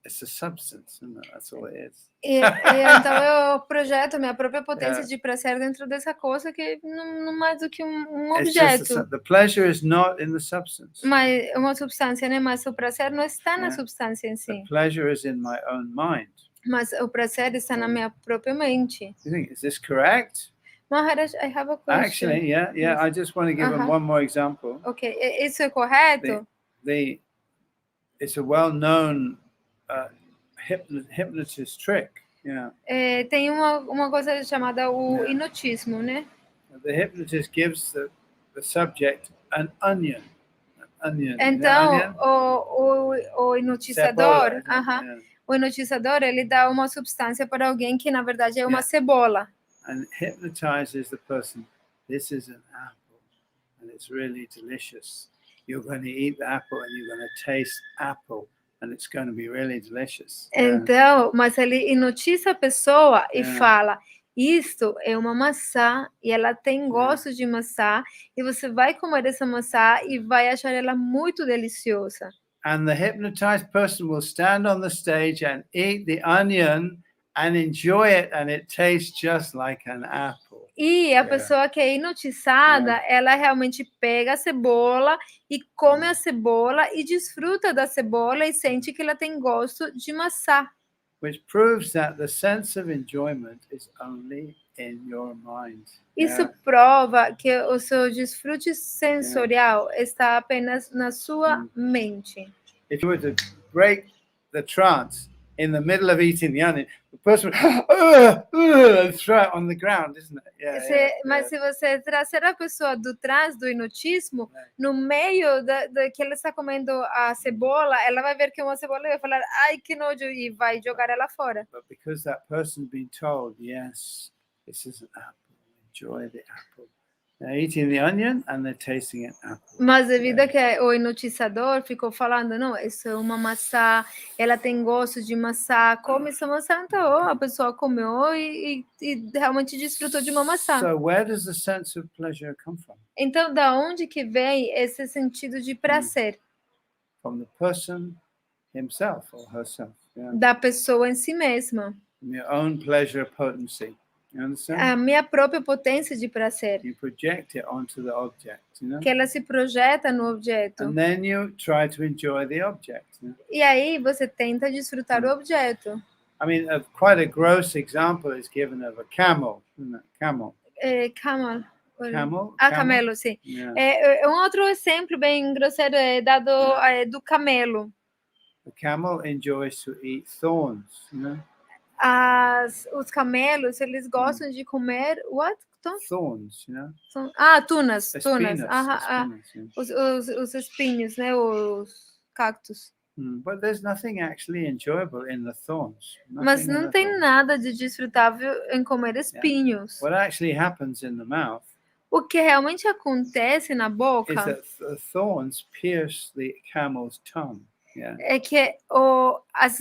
it's a substance, isn't it? That's all it is. Então eu projeto minha própria potência de prazer dentro dessa coisa que não mais do que um objeto. The pleasure is not in the substance. Mas uma substância, né? Mas o prazer não está na substância em si. The pleasure is in my own mind. Mas o prazer está na minha própria mente. You think, is this correct? Maharaj, I have a question. Actually, yeah. I just want to give them one more example. Okay, isso é correto? It's a well-known hypnotist trick. Tem uma coisa chamada o hipnotismo, né? The hypnotist gives the subject an onion. Então, o hipnotizador, o hipnotizador, ele dá uma substância para alguém que na verdade é uma cebola. And hypnotizes the person. This is an apple, and it's really delicious. You're going to eat the apple, and you're going to taste apple. And it's going to be really delicious. Então, mas ele hipnotiza a pessoa e fala, isto é uma maçã e ela tem gosto de maçã e você vai comer essa maçã e vai achar ela muito deliciosa. And the hypnotized person will stand on the stage and eat the onion and enjoy it, and it tastes just like an apple. E a pessoa que é hipnotizada, ela realmente pega a cebola e come a cebola e desfruta da cebola e sente que ela tem gosto de maçã. Which proves that the sense of enjoyment is only in your mind. Isso prova que o seu desfrute sensorial está apenas na sua mente. If you were to break the trance in the middle of eating the onion, the person would throw it on the ground, isn't it? Mas se você trazer a pessoa do trás do hipnotismo, no meio da que ela está comendo a cebola, ela vai ver que é uma cebola e vai falar, ai, que nojo, e vai jogar ela fora. But because that person been told, yes, this is an apple, enjoy the apple. They're eating the onion and they're tasting an apple. Mas devido a que o hipnotizador ficou falando, não, isso é uma maçã, ela tem gosto de maçã, come essa maçã, então a pessoa comeu e realmente desfrutou de uma maçã. So where does the sense of pleasure come from? Então, da onde que vem esse sentido de prazer? From the person himself or herself. Da pessoa em si mesma. From your own pleasure potency. You understand? A minha própria potência de prazer. You project it onto the object, Que ela se projeta no objeto. And then you try to enjoy the object. E aí você tenta desfrutar o objeto. I mean, quite a gross example is given of a camel, isn't it? Camel. Camel. Camel? Camelo, sim. Um outro exemplo bem grosseiro é dado do camelo. The camel enjoys to eat thorns, Os camelos, eles gostam de comer what? Thorns, tunas. Espinas, Os espinhos, né? Os cactos. But there's nothing actually enjoyable in the thorns. Mas não tem nada de desfrutável em comer espinhos. What actually happens in the mouth? O que realmente acontece na boca is that the thorns pierce the camel's tongue. É que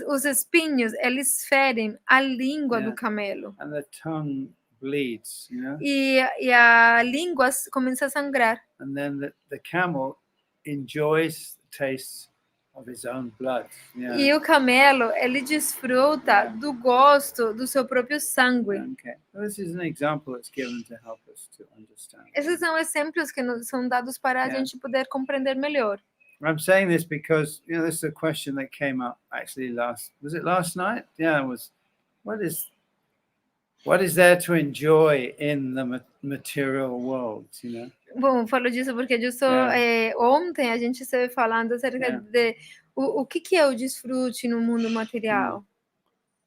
os espinhos, eles ferem a língua do camelo. And the tongue bleeds, E a língua começa a sangrar. And then the camel enjoys the taste of his own blood. Yeah. E o camelo, ele desfruta do gosto do seu próprio sangue. Okay. Well, this is an example that's given to help us to understand. Esses são exemplos que são dados para a Yeah. gente poder compreender melhor. I'm saying this because this is a question that came up actually was it last night? Yeah, it was. What is there to enjoy in the material world? Bom, falo disso porque justo ontem a gente esteve falando acerca de o que é o desfrute no mundo material.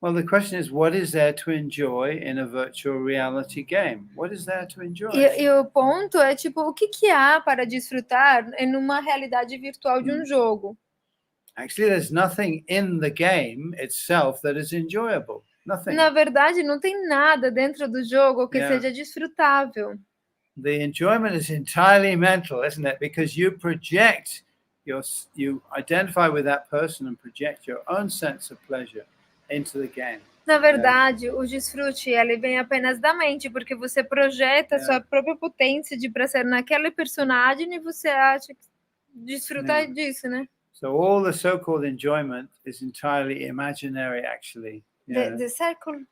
Well, the question is, what is there to enjoy in a virtual reality game? What is there to enjoy? E o ponto é tipo, o que há para desfrutar em uma realidade virtual de um jogo? Actually, there's nothing in the game itself that is enjoyable. Nothing. Na verdade, não tem nada dentro do jogo que seja desfrutável. The enjoyment is entirely mental, isn't it? Because you project you identify with that person and project your own sense of pleasure into the game. Na verdade, o desfrute ele vem apenas da mente, porque você projeta sua própria potência de prazer naquele personagem e você acha que desfruta disso, né? So all the so-called enjoyment is entirely imaginary, actually. The circle.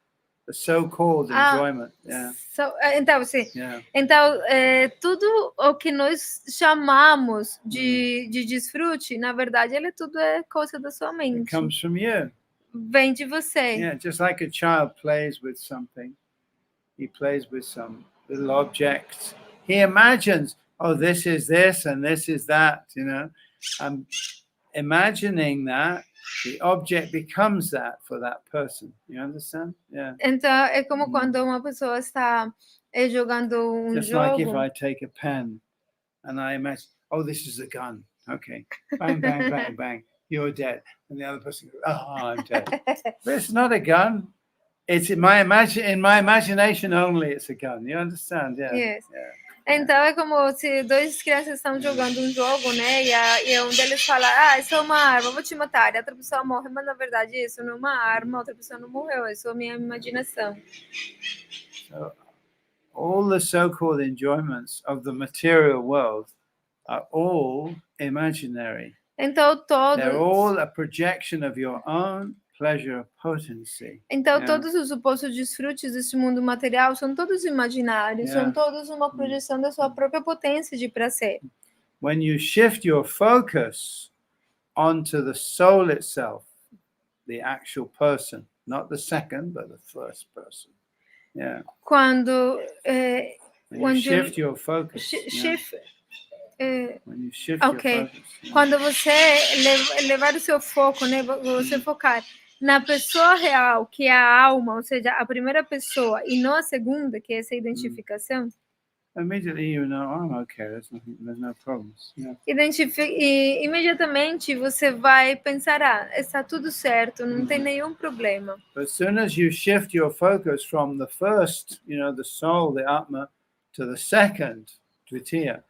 The so-called enjoyment. Então, sim. Então, tudo o que nós chamamos de desfrute, na verdade, ele tudo é coisa da sua mente. It comes from you. Vem de você. Yeah, just like a child plays with something. He plays with some little objects. He imagines, oh, this is this and this is that, imagining that, the object becomes that for that person. You understand? Yeah. Então, é como quando uma pessoa está jogando um Just jogo. Like if I take a pen and I imagine, oh, this is a gun. Okay. Bang, bang, bang, bang. You're dead. And the other person goes, oh, I'm dead. But it's not a gun. It's in my imagination only it's a gun. You understand? Yeah. Yes. Então é como se dois crianças estão jogando um jogo, né? E um deles fala, isso é uma arma, vou te matar. E a outra pessoa morre, mas na verdade isso não é uma arma, a outra pessoa não morreu, isso é a minha imaginação. So, all the so-called enjoyments of the material world are all imaginary. Então todos. They're all a projection of your own pleasure potency. Então todos os supostos desfrutes desse mundo material são todos imaginários, são todos uma projeção da sua própria potência de prazer. When you shift your focus onto the soul itself, the actual person, not the second, but the first person. Yeah. Quando when you shift your focus. When you shift your focus. Quando você levar o seu foco, né, você focar na pessoa real, que é a alma, ou seja, a primeira pessoa, e não a segunda, que é essa identificação. Immediately you know, I'm okay, there's no problems. E imediatamente você vai pensar, está tudo certo, não tem nenhum problema. But as soon as you shift your focus from the first, the soul, the Atma, to the second, Dvitiya,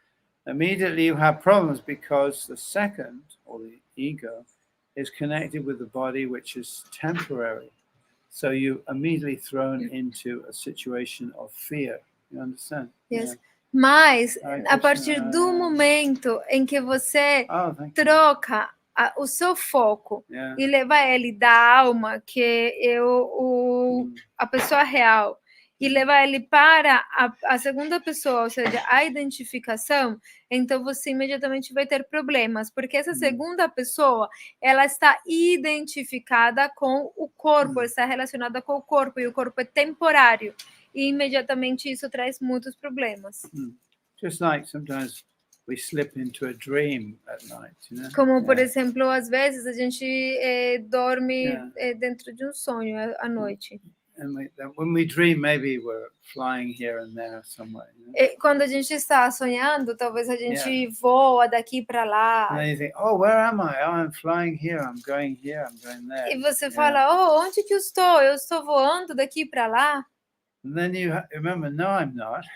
immediately you have problems because the second, or the ego, is connected with the body, which is temporary. So you immediately thrown into a situation of fear. You understand? Yes. Mas, a partir do momento em que você troca o seu foco e leva ele da alma, que é a pessoa real, e levar ele para a segunda pessoa, ou seja, a identificação, então você imediatamente vai ter problemas, porque essa segunda pessoa, ela está identificada com o corpo, está relacionada com o corpo, e o corpo é temporário, e imediatamente isso traz muitos problemas. Just like sometimes we slip into a dream at night, Como, por exemplo, às vezes a gente dorme dentro de um sonho à noite. And when we dream, maybe we're flying here and there somewhere. Quando a gente está sonhando, talvez a gente voa daqui para lá. And then you think, oh, where am I? Oh, I'm flying here. I'm going here. I'm going there. E você fala, onde que eu estou? Eu estou voando daqui para lá. And then you remember, no, I'm not.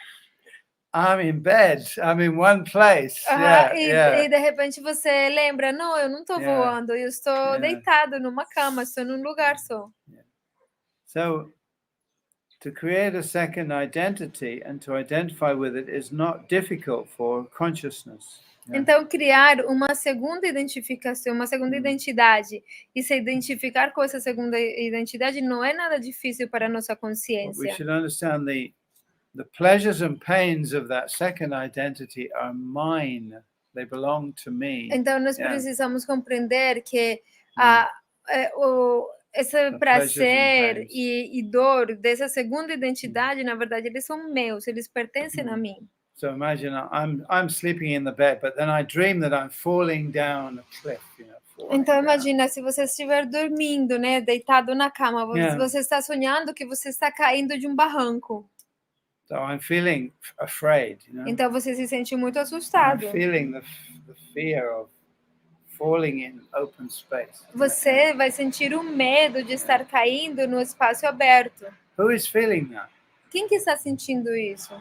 I'm in bed. I'm in one place. E de repente você lembra, não, eu não estou voando. Eu estou deitado numa cama. Estou num lugar só. So, to create a second identity and to identify with it is not difficult for consciousness. Yeah. Então, criar uma segunda identificação, uma segunda identidade e se identificar com essa segunda identidade não é nada difícil para a nossa But we consciência. should understand the pleasures and pains of that second identity are mine. They belong to me. Então, nós Yeah. precisamos compreender que esse The pleasures and prazer pains. e dor dessa segunda identidade, na verdade, eles são meus, eles pertencem a mim. So imagine I'm sleeping in the bed, but then I dream that I'm falling down a cliff. Falling Então, down. imagina, se você estiver dormindo, né, deitado na cama, Yeah. você está sonhando que você está caindo de um barranco. So I'm feeling afraid. Então, você se sente muito I'm assustado. feeling the fear of falling in open space. Você vai sentir o medo de estar caindo no espaço aberto. Who is feeling that? Quem que está sentindo isso?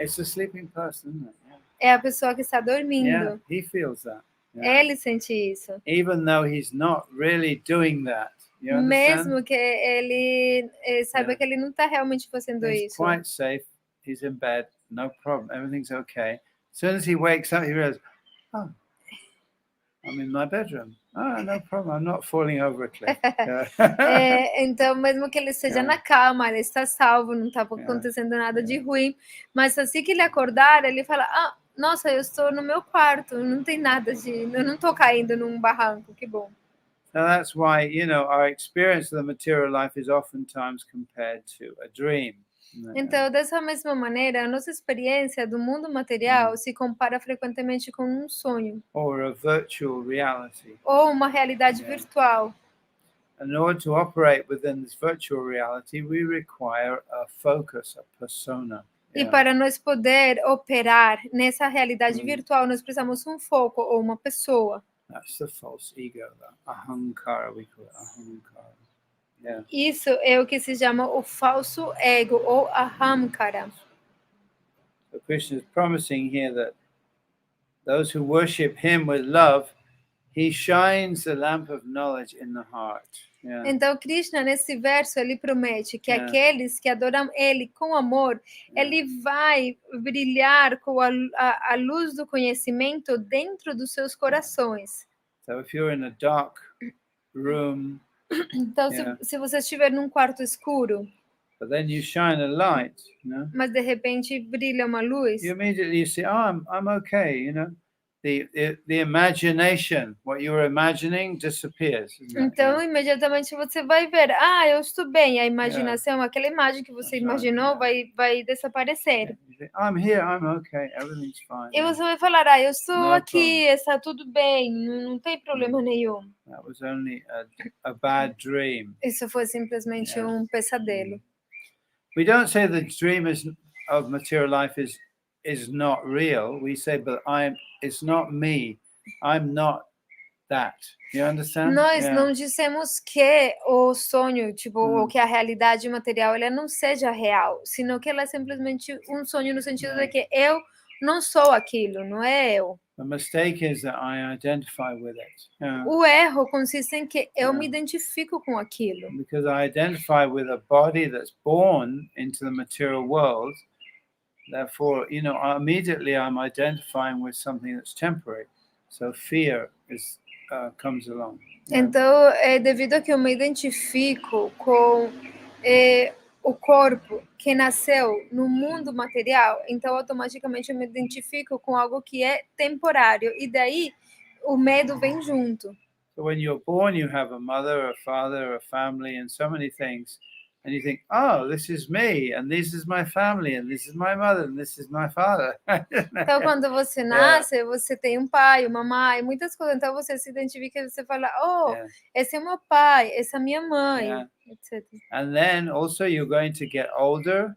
It's the sleeping person, isn't it? É a pessoa que está dormindo. Yeah, he feels that. Yeah. Ele sente isso. Even though he's not really doing that. You understand? Mesmo que ele saiba Yeah. que ele não está realmente fazendo He's isso. quite safe. He's in bed. No problem. Everything's okay. As soon as he wakes up, he realizes, oh, I'm in my bedroom. Oh, no problem. I'm not falling over a cliff. Então, mesmo que ele esteja Yeah. na cama, ele está salvo, não está acontecendo nada de ruim. Mas assim que ele acordar, ele fala: ah, nossa, eu estou no meu quarto, não tem nada eu não estou caindo num barranco, que bom. So that's why, our experience of the material life is oftentimes compared to a dream. Então, dessa mesma maneira, a nossa experiência do mundo material se compara frequentemente com um sonho Or a virtual reality. ou uma realidade virtual. And in order to operate within this virtual reality, we require a focus, a persona. E para nós poder operar nessa realidade virtual, nós precisamos um foco ou uma pessoa. That's the false ego, the ahankara, we call it ahankara. Yeah. Isso é o que se chama o falso ego ou ahamkara. So Krishna is promising here that those who worship him with love, he shines the lamp of knowledge in the heart. Yeah. Então, Krishna, nesse verso, ele promete que aqueles que adoram ele com amor, ele vai brilhar com a luz do conhecimento dentro dos seus corações. So if you're in a dark room, então, se você estiver num quarto escuro, but then you shine a light, mas de repente brilha uma luz, you immediately see, oh, I'm okay, The imagination, what you were imagining, disappears. Então, imediatamente você vai ver, eu estou bem. A imaginação, aquela imagem que você imaginou, vai desaparecer. I'm here, I'm okay, everything's fine. E você vai falar, eu estou aqui, está tudo bem, não tem problema nenhum. That was only a bad dream. Isso foi simplesmente um pesadelo. We don't say the dream of material life is not real. We say, but it's not me. I'm not that. You understand? Nós não dissemos que o sonho, ou que a realidade material, ela não seja real, senão que ela é simplesmente um sonho no sentido de que eu não sou aquilo, não é eu. The mistake is that I identify with it. O erro consiste em que eu me identifico com aquilo. Because I identify with a body that's born into the material world. Therefore, immediately I'm identifying with something that's temporary. So fear comes along. Então, devido a que eu me identifico com o corpo que nasceu no mundo material, então automaticamente eu me identifico com algo que é temporário. E daí o medo vem junto. So when you're born, you have a mother, a father, a family, and so many things. And you think, oh, this is me, and this is my family, and this is my mother, and this is my father. Então, quando você nasce, você tem um pai, uma mãe, muitas coisas. Então, você se identifica e você fala, esse é meu pai, essa é minha mãe, etc. And then also you're going to get older.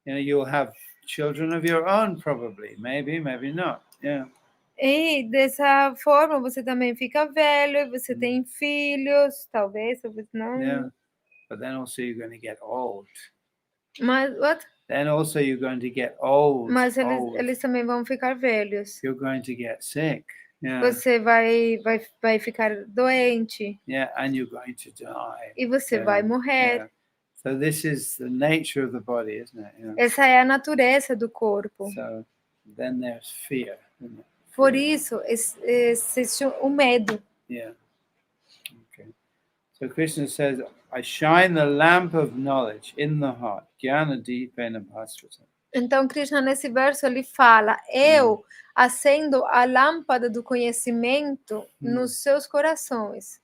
You'll have children of your own, probably. Maybe not. Yeah. E dessa forma, você também fica velho, você tem filhos, talvez não. Yeah. But then also you're going to get old. Mas what? Then also you're going to get old. Mas eles também vão ficar velhos. You're going to get sick. Yeah. Você vai ficar doente. Yeah, and you're going to die. E você vai morrer. Yeah. So this is the nature of the body, isn't it? Essa é a natureza do corpo. So then there's fear, isn't it? Por isso existe o medo. Yeah. Okay. So Krishna says, I shine the lamp of knowledge in the heart. Jnana deepena bhasvata. Então, Krishna, nesse verso, ele fala: eu acendo a lâmpada do conhecimento nos seus corações.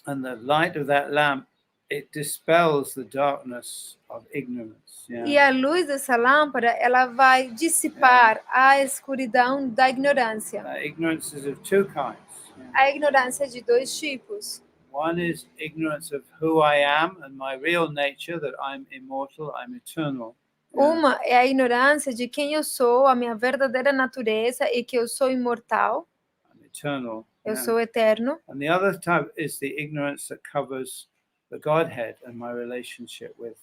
And the light of that lamp, it dispels the darkness of ignorance. Yeah. E a luz dessa lâmpada, ela vai dissipar a escuridão da ignorância. Ignorance is of two kinds. Yeah. A ignorância é de dois tipos. One is ignorance of who I am and my real nature, that I'm immortal, I'm eternal. Uma é a ignorância de quem eu sou, a minha verdadeira natureza e que eu sou imortal. I'm eternal. Eu sou eterno. And the other type is the ignorance that covers the Godhead and my relationship with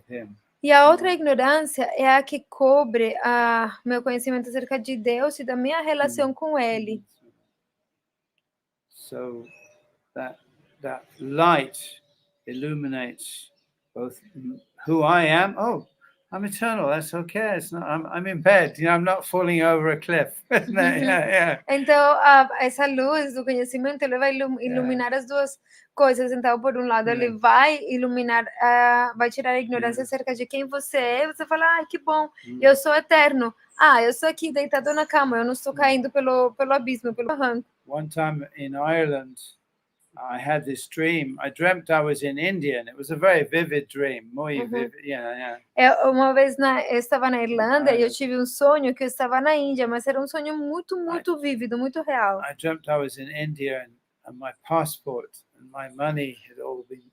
Him. E a outra ignorância é a que cobre meu conhecimento acerca de Deus e da minha relação com Ele. So that light illuminates both who I am. Oh, I'm eternal. That's okay. It's not. I'm in bed. I'm not falling over a cliff. Yeah. Então, essa luz do conhecimento, ele vai iluminar as duas coisas. Então, por um lado, ele vai iluminar, vai tirar a ignorância acerca de quem você é. E você fala, que bom, eu sou eterno. Eu sou aqui deitado na cama, eu não estou caindo pelo abismo, pelo barranco. One time in Ireland, I had this dream. I dreamt I was in India, and it was a very vivid dream. Muito vivid, yeah. Uma vez eu estava na Irlanda e eu tive um sonho que eu estava na Índia, mas era um sonho muito, muito vívido, muito real. I dreamt I was in India, and my passport and my money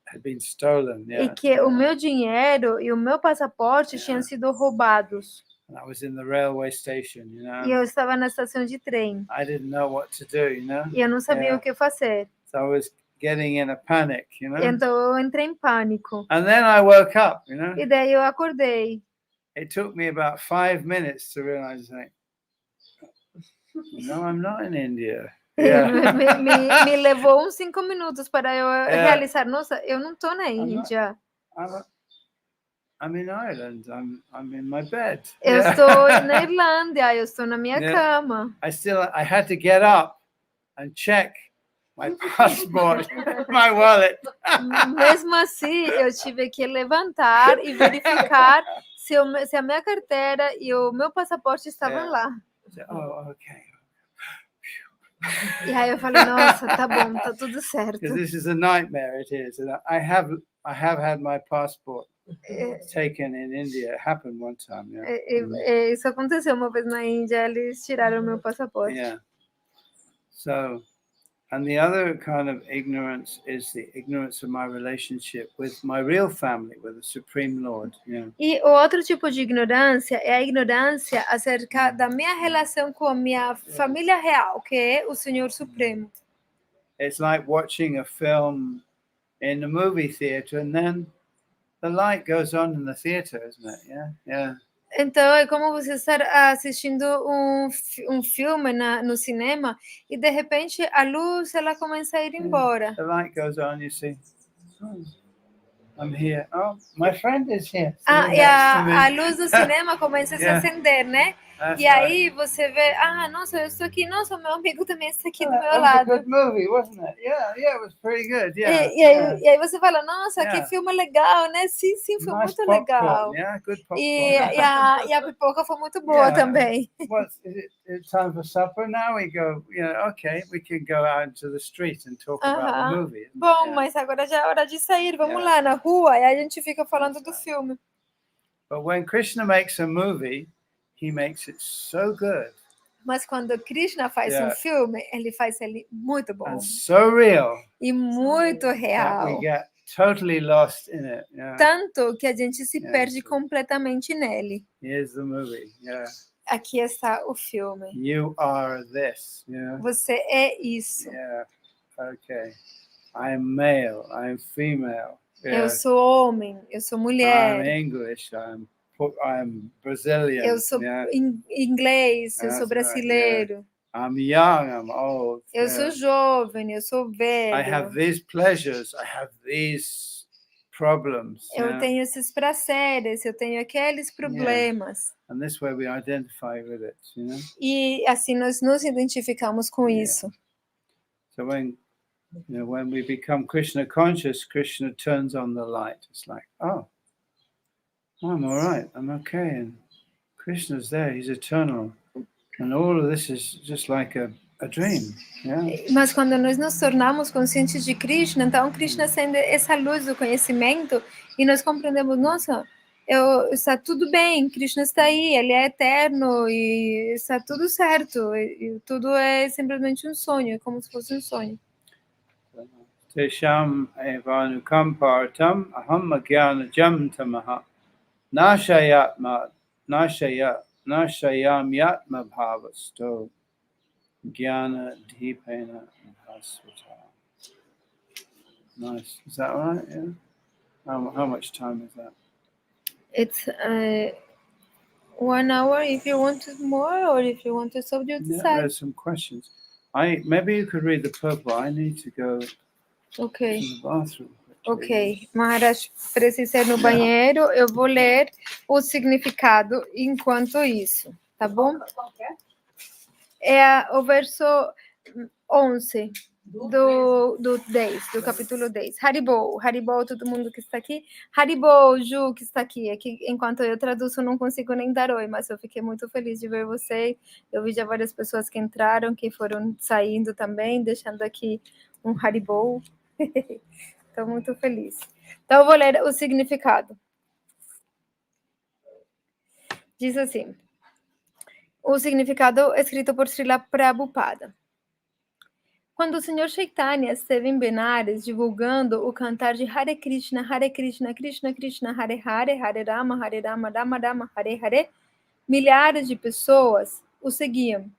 had been stolen. Yeah. E que o meu dinheiro e o meu passaporte tinham sido roubados. And I was in the railway station, E eu estava na estação de trem. I didn't know what to do, E eu não sabia o que fazer. So I was getting in a panic, Então eu entrei em pânico. And then I woke up, E daí eu acordei. It took me about 5 minutes to realize, no, I'm not in India. Yeah. me levou uns 5 minutos para eu realizar, nossa, eu não estou na Índia. I'm in Ireland. I'm in my bed. Eu estou na Irlanda, eu estou na minha cama. I had to get up and check my passport, my wallet. Mesmo assim, eu tive que levantar e verificar se a minha carteira e o meu passaporte estavam lá. Oh, okay. E aí eu falei, nossa, tá bom, tá tudo certo. Because this is a nightmare, it is. And I have had my passport taken in India. It happened one time. Yeah. Isso aconteceu uma vez na Índia, eles tiraram meu passaporte. Yeah. So, and the other kind of ignorance is the ignorance of my relationship with my real family, with the Supreme Lord. Yeah. E o outro tipo de ignorância é a ignorância acerca da minha relação com a minha família real, que é o Senhor Supremo. It's like watching a film in the movie theater, and then the light goes on in the theater, isn't it? Yeah. Então, é como você estar assistindo um filme no cinema e, de repente, a luz ela começa a ir embora. The light goes on, you see, I'm here. Oh, my friend is here. E a luz do cinema começa a se acender, né? E aí você vê, nossa, eu estou aqui, nossa, meu amigo também está aqui do meu lado. Good movie, wasn't it? Yeah, it was pretty good. Yeah. E aí você fala, nossa, que filme legal, né? Sim, foi nice muito legal. Yeah, good popcorn. E a pipoca foi muito boa também. It's time for supper now. We go, okay, we can go out into the street and talk about the movie. Bom, mas agora já é hora de sair, vamos lá na rua, e aí a gente fica falando do filme. But when Krishna makes a movie, he makes it so good. Mas quando Krishna faz um filme, ele faz ele muito bom. And so real. E muito real. That we get totally lost in it. Yeah. Tanto que a gente se perde completamente nele. Here's the movie. Yeah. Aqui está o filme. You are this. Yeah. Você é isso. Yeah. Okay. I'm male. I'm female. Eu sou homem. Eu sou mulher. I'm English. I'm Brazilian. Eu sou inglês, eu sou brasileiro. I'm young, I'm old. Eu sou jovem, eu sou velho. I have these pleasures, I have these problems. Eu tenho esses prazeres, eu tenho aqueles problemas. And this way we identify with it, E assim nós nos identificamos com isso. So when we become Krishna conscious, Krishna turns on the light. It's like, oh, I'm all right, I'm okay, and Krishna's there, he's eternal. And all of this is just like a dream. Mas quando nós nos tornamos conscientes de Krishna, então Krishna acende essa luz do conhecimento e nós compreendemos, nossa, está tudo bem, Krishna está aí, ele é eterno e está tudo certo, e tudo é simplesmente um sonho, é como se fosse um sonho. Tesham evanukampartam aham agyanajam tamaha nashayam yatma bhavasto Jnana Dipena Bhasvata. Nice. Is that right? Yeah. How much time is that? It's 1 hour if you want more, or if you want to stop, you decide. There's some questions. Maybe you could read the purple. I need to go to the bathroom. Ok, Maharaj precisa ir no banheiro, eu vou ler o significado enquanto isso, tá bom? É o verso 11 do 10, do capítulo 10. Haribol, todo mundo que está aqui. Haribol, Ju, que está aqui. Enquanto eu traduzo, não consigo nem dar oi, mas eu fiquei muito feliz de ver você. Eu vi já várias pessoas que entraram, que foram saindo também, deixando aqui um Haribol. Estou muito feliz. Então, eu vou ler o significado. Diz assim. O significado escrito por Srila Prabhupada. Quando o Senhor Chaitanya esteve em Benares divulgando o cantar de Hare Krishna, Krishna Krishna, Hare Hare, Hare Rama, Rama Rama, Hare Hare, milhares de pessoas o seguiam.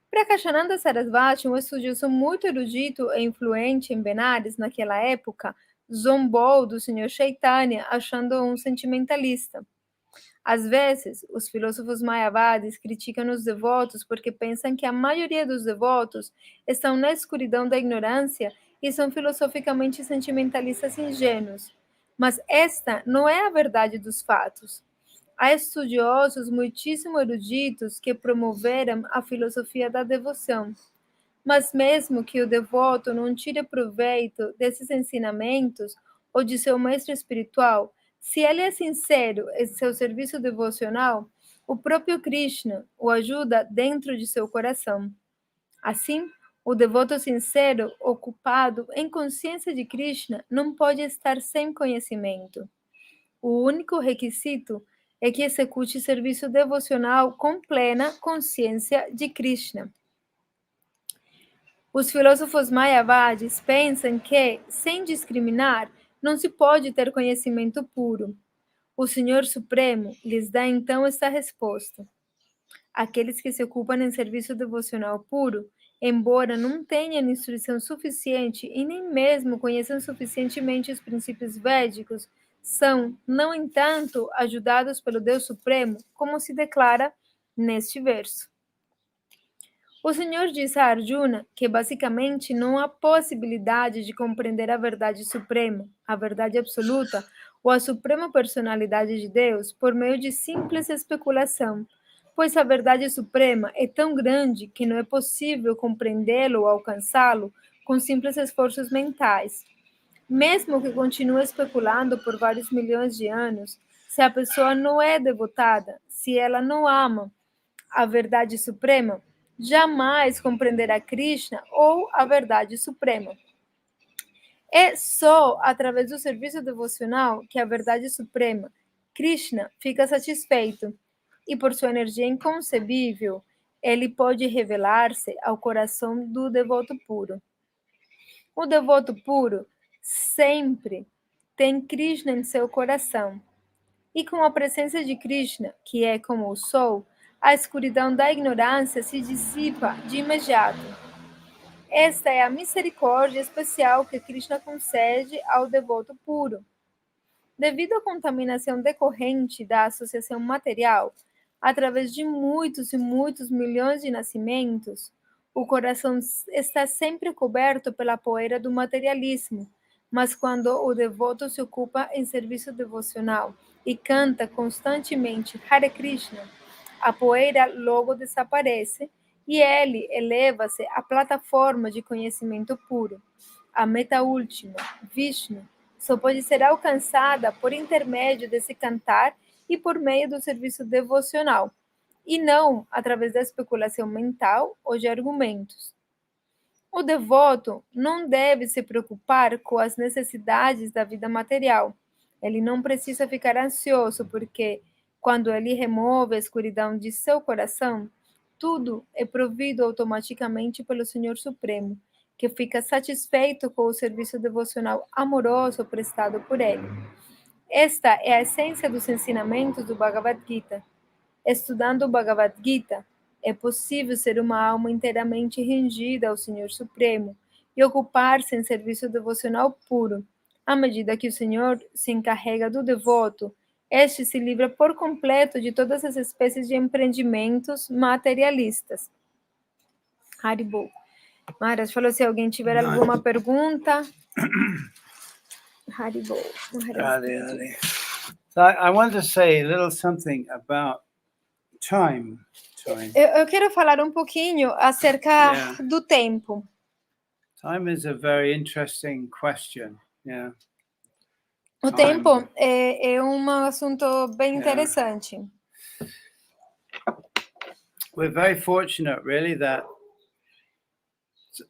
Prakashananda Sarasvati, um estudioso muito erudito e influente em Benares naquela época, zombou do Senhor Chaitanya, achando um sentimentalista. Às vezes, os filósofos mayavadis criticam os devotos porque pensam que a maioria dos devotos estão na escuridão da ignorância e são filosoficamente sentimentalistas ingênuos. Mas esta não é a verdade dos fatos. Há estudiosos muitíssimo eruditos que promoveram a filosofia da devoção. Mas mesmo que o devoto não tire proveito desses ensinamentos ou de seu mestre espiritual, se ele é sincero em seu serviço devocional, o próprio Krishna o ajuda dentro de seu coração. Assim, o devoto sincero, ocupado em consciência de Krishna, não pode estar sem conhecimento. O único requisito é que execute serviço devocional com plena consciência de Krishna. Os filósofos mayavadis pensam que, sem discriminar, não se pode ter conhecimento puro. O Senhor Supremo lhes dá então esta resposta. Aqueles que se ocupam em serviço devocional puro, embora não tenham instrução suficiente e nem mesmo conheçam suficientemente os princípios védicos, são, no entanto, ajudados pelo Deus Supremo, como se declara neste verso. O Senhor diz a Arjuna que basicamente não há possibilidade de compreender a verdade suprema, a verdade absoluta, ou a suprema personalidade de Deus por meio de simples especulação, pois a verdade suprema é tão grande que não é possível compreendê-lo ou alcançá-lo com simples esforços mentais. Mesmo que continue especulando por vários milhões de anos, se a pessoa não é devotada, se ela não ama a verdade suprema, jamais compreenderá Krishna ou a verdade suprema. É só através do serviço devocional que a verdade suprema, Krishna, fica satisfeito e por sua energia inconcebível, ele pode revelar-se ao coração do devoto puro. O devoto puro sempre tem Krishna em seu coração. E com a presença de Krishna, que é como o sol, a escuridão da ignorância se dissipa de imediato. Esta é a misericórdia especial que Krishna concede ao devoto puro. Devido à contaminação decorrente da associação material, através de muitos e muitos milhões de nascimentos, o coração está sempre coberto pela poeira do materialismo, Mas quando o devoto se ocupa em serviço devocional e canta constantemente Hare Krishna, a poeira logo desaparece e ele eleva-se à plataforma de conhecimento puro. A meta última, Vishnu, só pode ser alcançada por intermédio desse cantar e por meio do serviço devocional, e não através da especulação mental ou de argumentos. O devoto não deve se preocupar com as necessidades da vida material. Ele não precisa ficar ansioso, porque quando ele remove a escuridão de seu coração, tudo é provido automaticamente pelo Senhor Supremo, que fica satisfeito com o serviço devocional amoroso prestado por ele. Esta é a essência dos ensinamentos do Bhagavad-Gita. Estudando o Bhagavad-Gita, é possível ser uma alma inteiramente rendida ao Senhor Supremo e ocupar-se em serviço devocional puro. À medida que o Senhor se encarrega do devoto, este se livra por completo de todas as espécies de empreendimentos materialistas. Haribo. Maharaj falou, se alguém tiver alguma pergunta. Haribo. Hare. So I want to say a little something about time. Eu quero falar um pouquinho acerca do tempo. Time is a very interesting question. Yeah. O tempo é um assunto bem interessante. We're very fortunate, really, that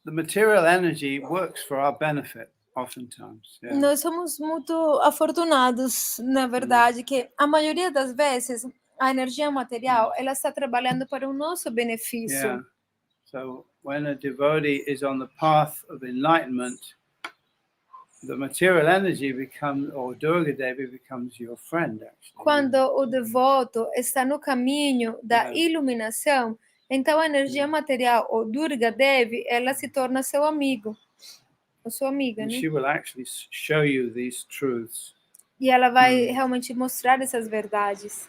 the material energy works for our benefit, oftentimes. Yeah. Nós somos muito afortunados, na verdade, que a maioria das vezes a energia material ela está trabalhando para o nosso benefício. Yeah. So when a devotee is on the path of enlightenment, the material energy becomes, or Durga Devi becomes your friend, actually. Quando o devoto está no caminho da iluminação, então a energia material, ou Durga Devi, ela se torna seu amigo, ou sua amiga, And né? she will actually show you these truths. E ela vai realmente mostrar essas verdades.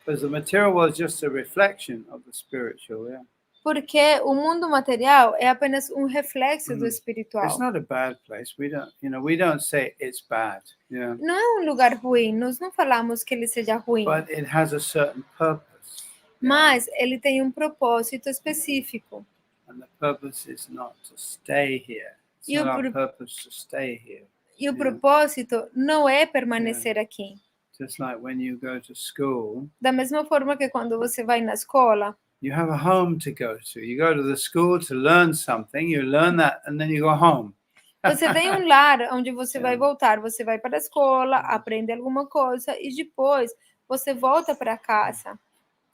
Because the material world is just a reflection of the spiritual, yeah. Porque o mundo material é apenas um reflexo do espiritual. It's not a bad place. We don't say it's bad. Yeah. Não é um lugar ruim, nós não falamos que ele seja ruim. But it has a certain purpose. Mas ele tem um propósito específico. And the purpose is not to stay here. It's not our purpose to stay here. E o propósito não é permanecer aqui. Just like when you go to school. Da mesma forma que quando você vai na escola. You have a home to go to. You go to the school to learn something. You learn that, and then you go home. Você tem um lar onde você vai voltar. Você vai para a escola, aprende alguma coisa e depois você volta para casa.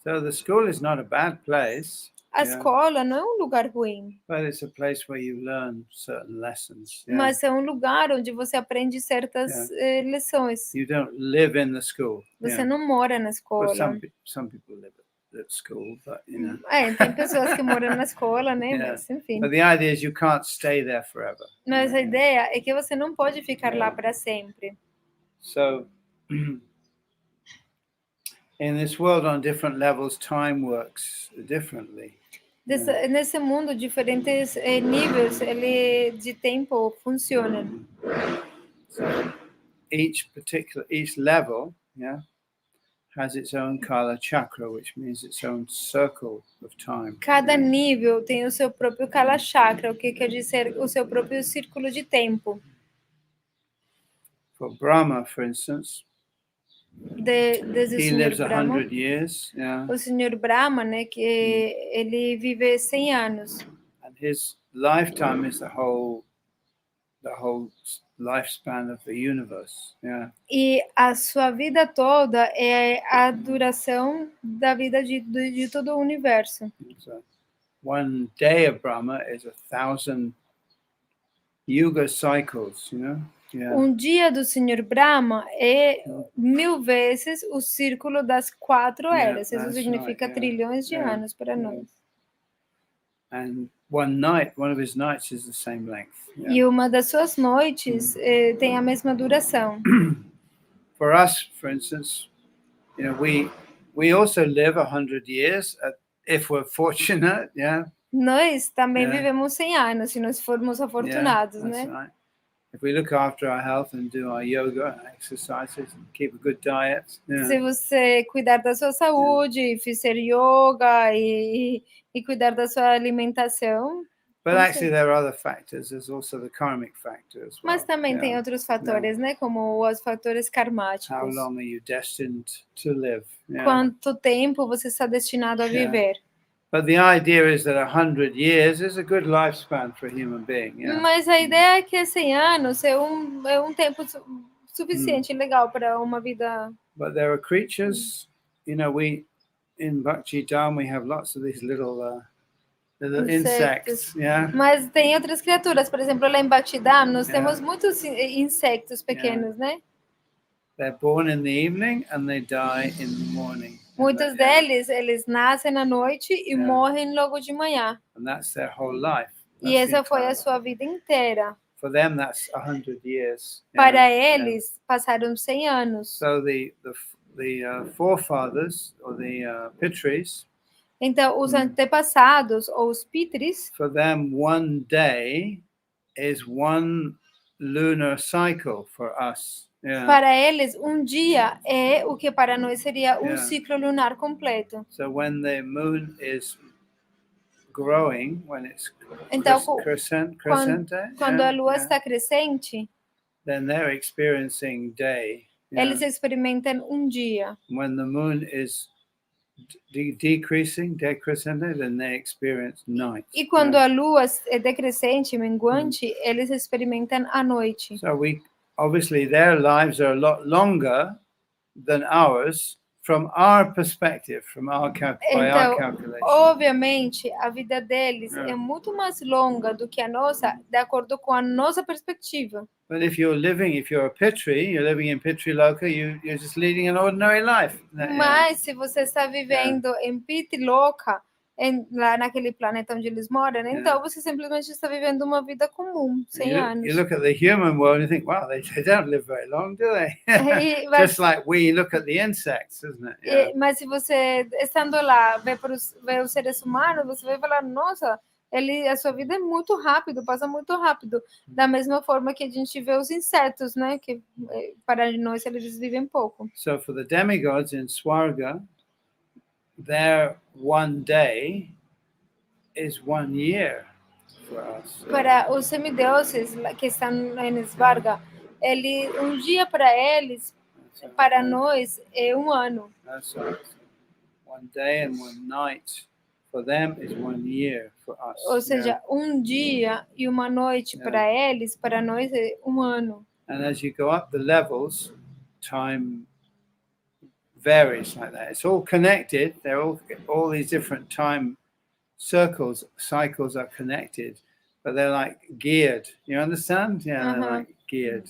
So the school is not a bad place. A escola não é um lugar ruim. But it's a place where you learn certain lessons. Mas é um lugar onde você aprende certas lições. You don't live in the school. Você não mora na escola. But some people live at school, but tem pessoas que moram na escola, né? Mas enfim. But the idea is you can't stay there forever. Mas a ideia é que você não pode ficar lá para sempre. So in this world on different levels, time works differently. Nesse mundo, diferentes níveis de tempo funcionam. So each level, has its own Kala chakra, which means its own circle of time. Cada nível tem o seu próprio Kala chakra, o que quer dizer o seu próprio círculo de tempo. For Brahma, for instance, he lives 100 years. O Senhor Brahma, né, que ele vive 100 anos. And his lifetime is the whole lifespan of the universe. E a sua vida toda é a duração da vida de todo o universo. So, one day of Brahma is 1,000 yuga cycles, Um dia do Senhor Brahma é 1000 vezes o círculo das 4 eras. Isso significa trilhões de anos para nós. And one of his nights is the same length. E uma das suas noites tem a mesma duração. For us, for instance, we also live 100 years if we're fortunate, Nós também vivemos 100 anos, se nós formos afortunados, né? Right. if we look after our health and do our yoga and exercises and keep a good diet, Se você cuidar da sua saúde, fizer yoga e cuidar da sua alimentação. but actually there are other factors. There's also the karmic factor as well. Mas também tem outros fatores, né? Como os fatores How karmáticos. long are you destined to live? Quanto tempo você está destinado a viver? But the idea is that 100 years is a good lifespan for a human being. Mas a ideia é que 100 anos é um tempo suficiente, legal para uma vida. But there are creatures, we in Bhagavad-Gita we have lots of these little insects. Mas tem outras criaturas, por exemplo, lá em Bhagavad-Gita nós temos muitos insectos pequenos, né? They're born in the evening and they die in the morning. Muitos deles, eles nascem à noite e morrem logo de manhã. And that's their whole life. E essa foi a sua vida inteira. For them, that's 100 years. Para eles, passaram 100 anos. So the forefathers or the Pitris. Então, os antepassados ou os Pitris. For them, one day is one lunar cycle for us. Para eles, um dia é o que para nós seria um ciclo lunar completo. So when the moon is growing, when it's então, crescente, quando a lua está crescente, then they're experiencing day. Eles experimentam um dia. When the moon is decreasing, then they experience night. E quando a lua é decrescente, menguante, eles experimentam a noite. So obviously their lives are a lot longer than ours from our perspective, by our calculation. Obviamente, a vida deles é muito mais longa do que a nossa, de acordo com a nossa perspectiva. But if you're a Pitri, you're living in Pitri Loka, you're just leading an ordinary life. Mas se você está vivendo em Pitri Loka, lá naquele planeta onde eles moram, então você simplesmente está vivendo uma vida comum, 100 anos. You look at the human world and you think, wow, they don't live very long, do they? Just like we look at the insects, isn't it? Mas se você, estando lá, vê os seres humanos, você vai falar, nossa, a sua vida é muito rápido, passa muito rápido. Da mesma forma que a gente vê os insetos, né? Que para nós eles vivem pouco. So for the demigods in Swarga, their one day is 1 year for us. Para os semideuses que estão em Svarga, um dia para eles, para nós, é um ano. That's right. 1 day and 1 night for them is 1 year for us. Ou seja, um dia e uma noite para eles, para nós é um ano. And as you go up the levels, time varies like that. It's all connected. They're all these different time cycles are connected, but they're like geared. You understand? Yeah, they're like geared.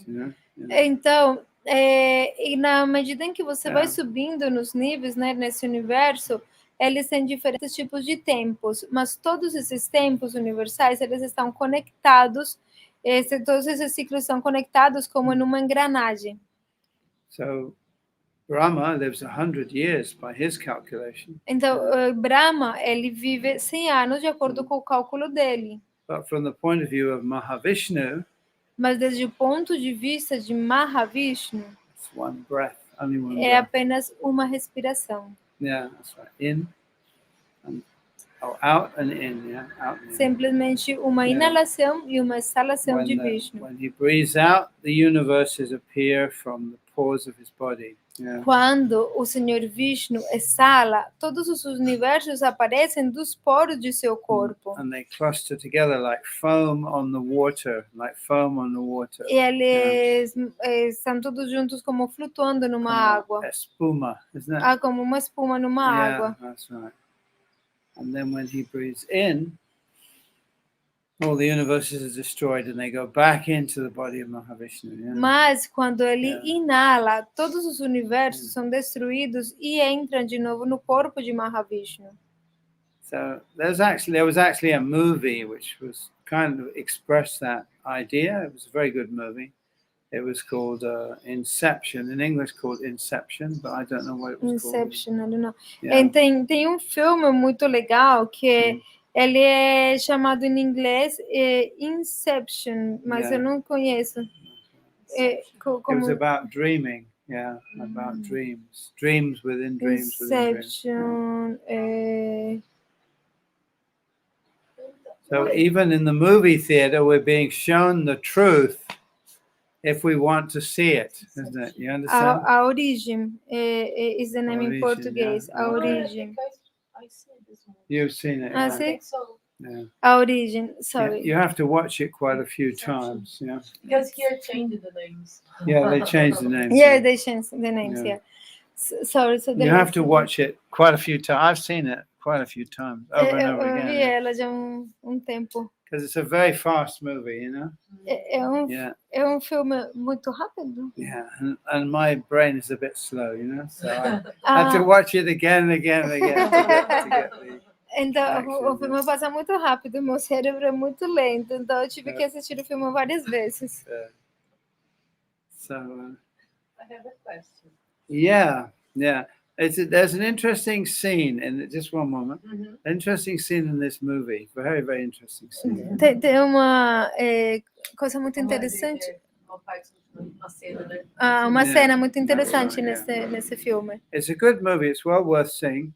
Então, e na medida em que você vai subindo nos níveis, né, nesse universo, eles têm diferentes tipos de tempos, mas todos esses tempos universais, eles estão conectados. Todos esses ciclos estão conectados como numa engrenagem. So Brahma lives 100 years by his calculation. Então, Brahma, ele vive 100 anos de acordo com o cálculo dele. But from the point of view of Mahavishnu, mas desde o ponto de vista de Mahavishnu, it's one breath, only one é breath. apenas uma respiração. Yeah, that's right. In and out and in, yeah, out and in. Simplesmente uma inalação e uma exalação de Vishnu. When he breathes out, the universes appear from the pores of his body. Yeah. Quando o Senhor Vishnu exala, todos os universos aparecem dos poros de seu corpo. And they cluster together like foam on the water, E eles estão todos juntos como flutuando numa água. Espuma, isn't it? Como uma espuma numa água. That's right. And then when he breathes in, all the universes are destroyed and they go back into the body of Mahavishnu. Yeah? Mas quando ele inala, todos os universos são destruídos e entram de novo no corpo de Mahavishnu. So there was actually a movie which was kind of expressed that idea. It was a very good movie. It was called Inception, in English called Inception, but I don't know what it was Inception, called. I don't know. Yeah. Tem um filme muito legal que Ele é chamado em inglês Inception, mas eu Yeah. não conheço. It was Como about dreaming. Yeah, about dreams. Dreams within dreams within dreams. Inception. So even in the movie theater, we're being shown the truth if we want to see it, isn't it? You understand? A Origem is the name in Origem, português. yeah. A Origem. I see this movie. You've seen it. Ah, Yeah. I sim? think so. Yeah. A Origem, Yeah, sorry. you have to watch it quite a few times. Yeah. Because here changed the names. Yeah, they changed the names. Yeah, they changed the names, Yeah. yeah. Sorry, so the You have to last- watch it quite a few times. I've seen it quite a few times, over and over Eu vi again. ela já há tempo. Because it's a very fast movie, you know? Yeah. É um filme muito rápido. Yeah. And my brain is a bit slow, you know? So I Ah, have to watch it again and again and again to get the... então, Action, o filme passa muito rápido, meu cérebro é muito lento, então eu tive É. que assistir o filme várias vezes. So, I have a question. yeah. There's an interesting scene in just one moment. Interesting scene in this movie. Very, very interesting scene. Tem uma coisa muito interessante. Uma cena, né? Uma Yeah, cena muito that's interessante right, nesse filme. It's a good movie. It's well worth seeing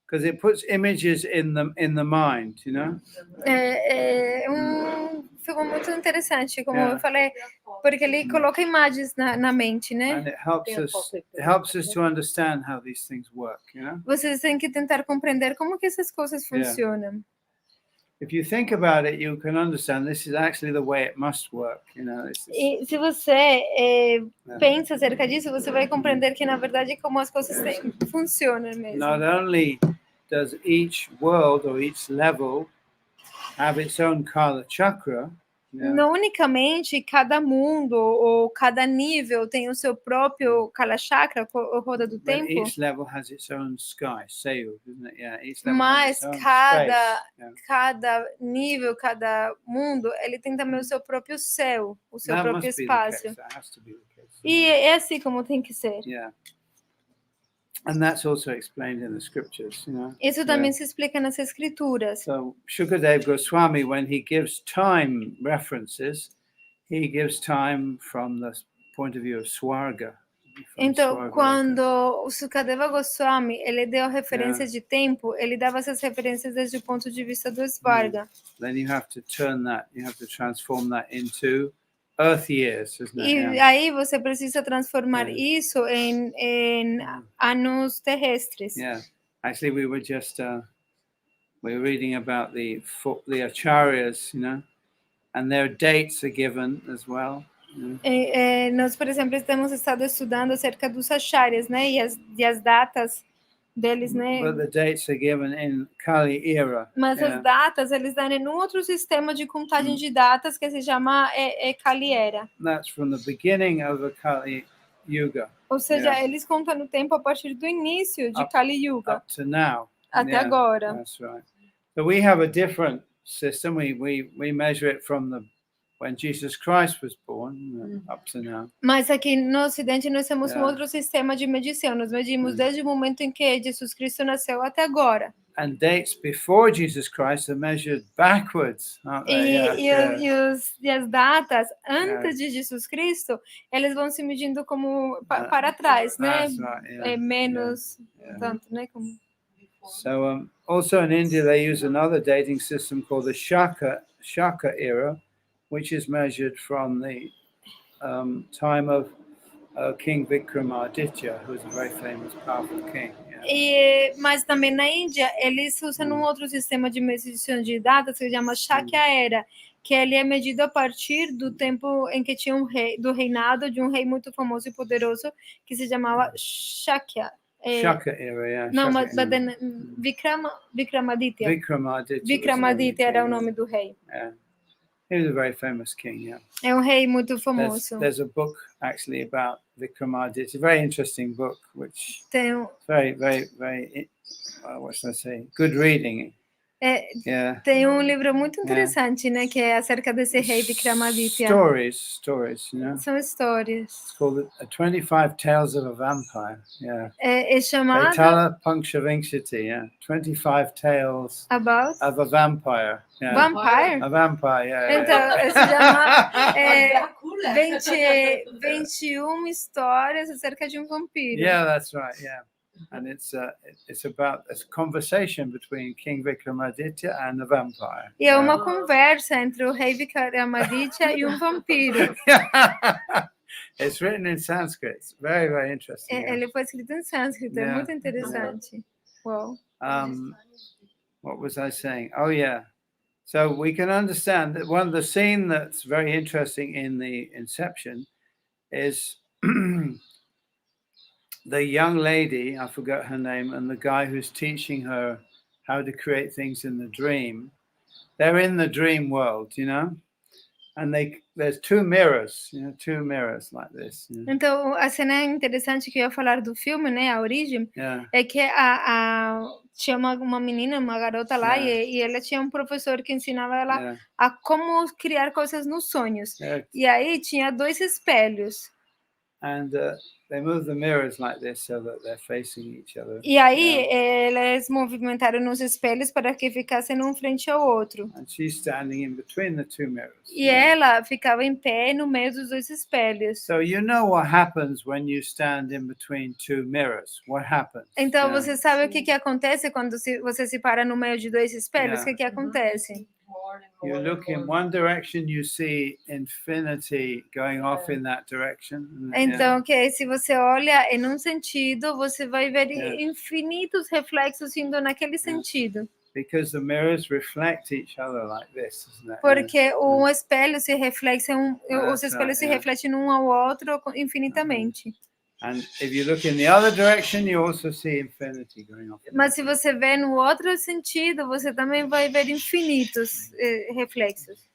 because it puts images in the mind, you know? É filme muito interessante, como Yeah. eu falei, porque ele coloca imagens na mente, né? And it helps us to understand how these things work, you know? Vocês têm que tentar compreender como que essas coisas Yeah. funcionam. If you think about it, you can understand this is actually the way it must work, you know? E se você pensa acerca disso, você vai compreender que, na verdade, como as coisas funcionam mesmo. Not only does each world or each level have its own Kala chakra, yeah, Não unicamente cada mundo ou cada nível tem o seu próprio Kala Chakra, roda do but tempo, each level has its own sky, Sayu, isn't it? Yeah, each level has mas its own cada, space. Yeah. cada nível, cada mundo, ele tem também o seu próprio céu, o seu That próprio must be the espaço. case. That has to be the case. E é assim como tem que ser. Yeah. And that's also explained in the scriptures, you know. Isso também se explica nas escrituras. So Shukadev Goswami, when he gives time references, he gives time from the point of view of Swarga. Então, quando o Sukadeva Goswami ele deu referências de tempo, ele dava essas referências desde o ponto de vista do Svarga. Then you have to turn that, you have to transform that into earth years, isn't it? E aí você precisa transformar isso em anos terrestres. Yeah. Actually, we were just we were reading about the acharyas, you know, and their dates are given as well. Nós, por exemplo, temos estado estudando acerca dos acharyas, né, e as datas deles, né? But the dates are given in Kali era. Mas as datas eles dão em um outro sistema de contagem de datas que se chama Kali Era. That's from the beginning of the Kali Yuga. Ou seja, eles contam o tempo a partir do início de Kali Yuga. Up to now. Até agora. That's right. So we have a different system. We measure it from when Jesus Christ was born up to now. Mas aqui no Ocidente nós temos um outro sistema de medição. Nós medimos desde o momento em que Jesus Cristo nasceu até agora. And dates before Jesus Christ are measured backwards, aren't they? E as datas antes de Jesus Cristo, eles vão se medindo como para trás, né? Right, menos tanto, né? Como... So also in India they use another dating system called the Shaka era, which is measured from the time of King Vikramaditya, who is a very famous, powerful king. Mas também na Índia, eles usam um outro sistema de medição de datas que se chama Shakya Era, que ele é medido a partir do tempo em que tinha um rei, do reinado de um rei muito famoso e poderoso, que se chamava Shakya. Shaka era, yeah. Não, mas Vikramaditya. Vikramaditya era o nome do rei. Yeah. He was a very famous king, yeah. É um rei muito famoso. There's a book actually about Vikramaditya. It's a very interesting book, which tem very, very, very, what should I say? Good reading. Yeah. Tem um livro muito interessante, né, que é acerca desse rei Vikramaditya. Stories, you know. São histórias. It's called 25 Tales of a Vampire. Yeah. É chamado Kaitala Puncturingshiti, yeah. 25 Tales About of a Vampire. Yeah. Vampire. A vampire, yeah. Então, se chama Drácula. 21 histórias acerca de um vampiro. Yeah, that's right, yeah. And it's about a conversation between King Vikramaditya and the vampire. E é uma conversa entre o rei Vikramaditya e um vampiro. It's written in Sanskrit. It's very, very interesting. Ele foi escrito em sânscrito, é muito interessante. Wow. What was I saying? Oh, yeah. So we can understand that the scene that's very interesting in the Inception is the young lady, I forgot her name, and the guy who's teaching her how to create things in the dream. They're in the dream world, you know? And there's two mirrors like this. You know? Então, a cena interessante que eu ia falar do filme, né, a origem, é que tinha uma menina, uma garota lá, e ela tinha um professor que ensinava ela a como criar coisas nos sonhos. E aí tinha 2 espelhos. And they move the mirrors like this so that they're facing each other. E aí eles movimentaram nos espelhos para que ficassem um frente ao outro. And she's standing in between the two mirrors. E ela ficava em pé no meio dos 2 espelhos. So you know what happens when you stand in between two mirrors. What happens? Então você sabe o que acontece quando você se para no meio de 2 espelhos? O que acontece? You look in one direction, you see infinity going off in that direction. Então, se você olha em um sentido, você vai ver infinitos reflexos indo naquele sentido. Because the mirrors reflect each other like this, isn't it? Porque um espelho se reflete os espelhos se refletem um ao outro infinitamente. And if you look in the other direction, you also see infinity going off. Mas se você vê no outro sentido, você também vai ver infinitos reflexos.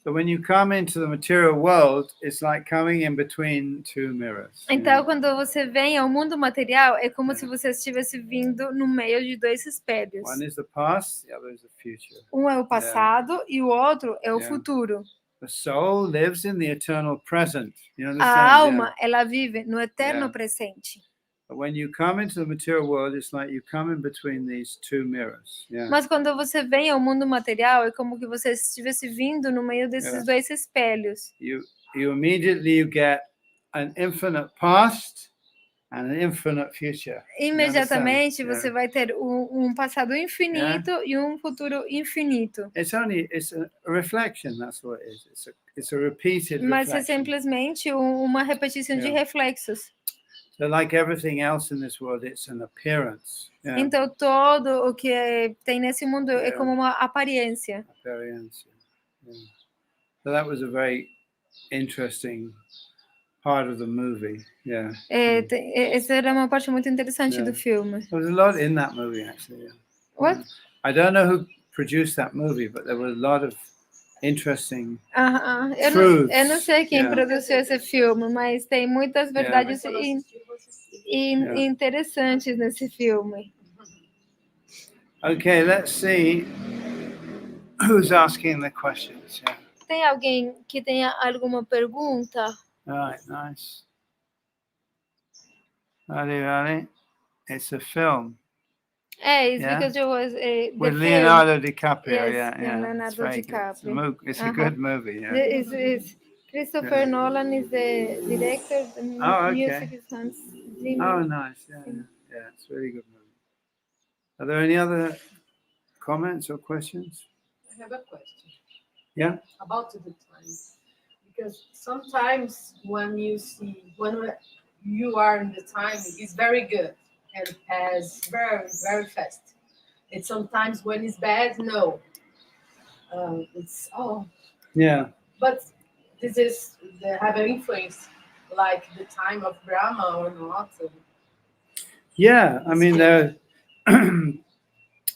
So when you come into the material world, it's like coming in between two mirrors. Então, quando você vem ao mundo material, é como se você estivesse vindo no meio de 2 espelhos. One is the past, the other is the future. Um é o passado e o outro é o futuro. The soul lives in the eternal present. You understand? A alma, ela vive no eterno presente. But when you come into the material world, it's like you come in between these two mirrors. Mas quando você vem ao mundo material, é como que você estivesse vindo no meio desses 2 espelhos. You immediately get an infinite past and an infinite future. Imediatamente você vai ter um passado infinito e um futuro infinito. It's a reflection, that's what it is. It's a repeated Mas é reflection. simplesmente uma repetição de reflexos. So like everything else in this world, it's an appearance. Então todo o que tem nesse mundo é como uma aparência. Appearance. So that was a very interesting part of the movie. Essa era uma parte muito interessante do filme. There was a lot in that movie, actually. What? I don't know who produced that movie, but there were a lot of interesting truths. Eu não sei quem produziu esse filme, mas tem muitas verdades interessantes nesse filme. Okay, let's see who's asking the questions. Tem alguém que tenha alguma pergunta? All right, nice. Ready. It's a film. It's because it was with Leonardo DiCaprio. Yes, Leonardo DiCaprio. It's a good movie. It's Christopher Nolan is the director. The music is Hans Zimmer. Oh, nice. Yeah, it's a really good movie. Are there any other comments or questions? I have a question. Yeah. About the time, because sometimes when you are in the time, it's very good and pass very, very fast. And sometimes when it's bad, no. It's Yeah. But they have an influence, like the time of Brahma or not. Yeah, I mean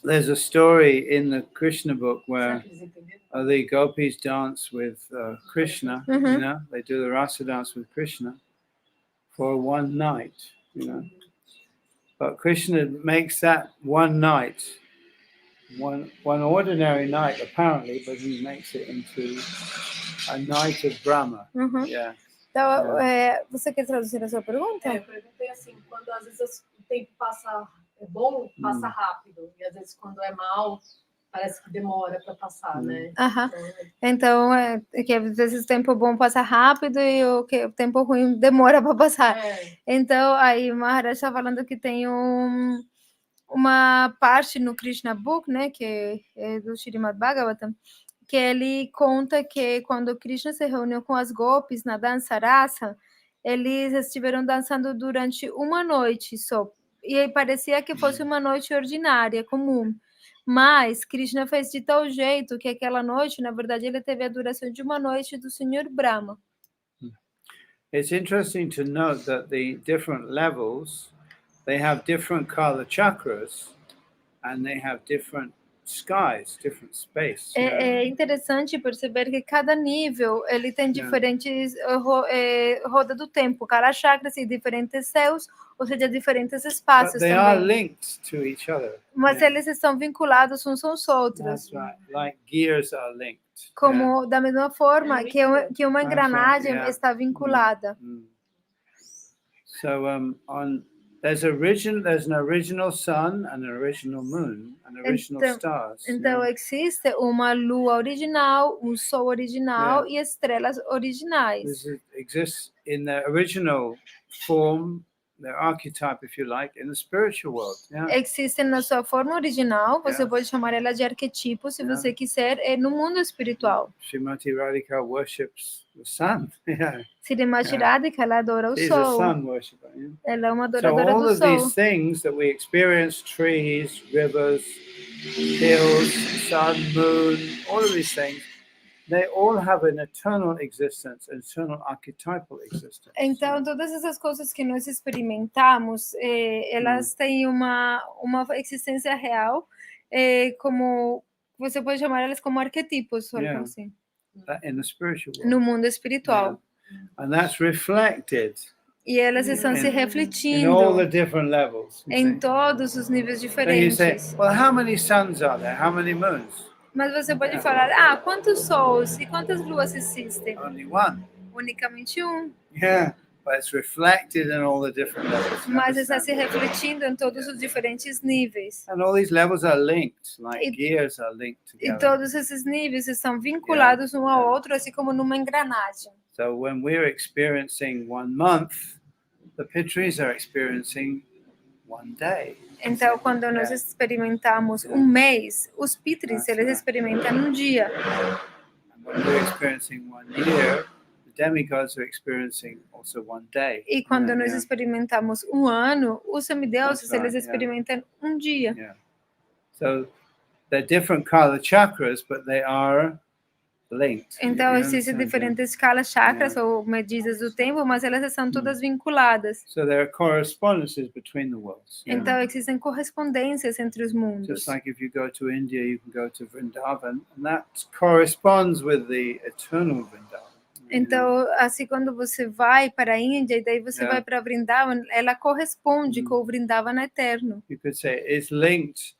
there's a story in the Krishna book where the gopis dance with Krishna. You know, they do the rasa dance with Krishna for one night. You know, but Krishna makes that one night one ordinary night apparently, but he makes it into a night of Brahma. Uhum. Yeah. Então, você quer traduzir a sua pergunta? Eu perguntei assim, quando às vezes o tempo passa, é bom, passa rápido. E às vezes quando é mal, parece que demora para passar, né? Aham. Então, é que às vezes o tempo bom passa rápido e o tempo ruim demora para passar. Então, aí o Maharaj está falando que tem uma parte no Krishna Book, né, que é do Srimad Bhagavatam, que ele conta que quando Krishna se reuniu com as gopis na dança rasa, eles estiveram dançando durante uma noite só. E aí parecia que fosse uma noite ordinária, comum. Mas Krishna fez de tal jeito que aquela noite, na verdade, ele teve a duração de uma noite do Senhor Brahma. It's interesting to note that the different levels, they have different kala chakras and they have different skies, different space. É interessante perceber que cada nível ele tem diferentes roda do tempo, cada chakra tem diferentes céus, ou seja, diferentes espaços But they também. are linked to each other. Mas eles estão vinculados uns aos outros. That's right. Like gears are linked. Como da mesma forma que uma engrenagem está vinculada. So there's an original sun and an original moon and original stars. Então existe uma lua original, um sol original e estrelas originais. This exists in the original form, the archetype, if you like, in the spiritual world. Existe na sua forma original, você pode chamar ela de arquetipo, se você quiser, no mundo espiritual. Srimati Radhika worships the sun. Srimati Radhika, ela adora o She's sol. a sun worshipper. Ela é uma So adoradora all do of sol. these things that we experience, trees, rivers, hills, sun, moon, all of these things, they all have an eternal existence, an eternal archetypal existence. Então, todas essas coisas que nós experimentamos, elas têm uma existência real, como você pode chamar elas como arquetipos, algo assim. In the spiritual world. No mundo espiritual. And that's reflected. E elas estão se In refletindo all the different levels. em todos os níveis Then you diferentes. say, well, how many suns are there? How many moons? Mas você pode falar, quantos sols e quantas luas existem? Only one. Unicamente um. Yeah, but it's reflected in all the different levels. You Mas está understand? se refletindo em todos os diferentes níveis. And all these levels are linked, like gears are linked E together. todos esses níveis estão vinculados um ao outro, assim como numa engrenagem. So when we're experiencing 1 month, the Pitris are experiencing 1 day. Então, quando nós experimentamos um mês, os Pitris, eles experimentam um dia. And when we're experiencing 1 year, the demigods are experiencing also 1 day. E quando nós experimentamos um ano, os semideuses, eles experimentam um dia. So they're different kala chakras, but they are linked. Então, existem diferentes escalas chakras ou medidas do tempo, mas elas estão todas vinculadas. So there are correspondences between the worlds. Então, existem correspondências entre os mundos. Just like if you go to India, you can go to Vrindavan, and that corresponds with the eternal Vrindavan. Então, assim, quando você vai para a Índia e daí você vai para Vrindavan, ela corresponde com o Vrindavan eterno. You could say it's linked,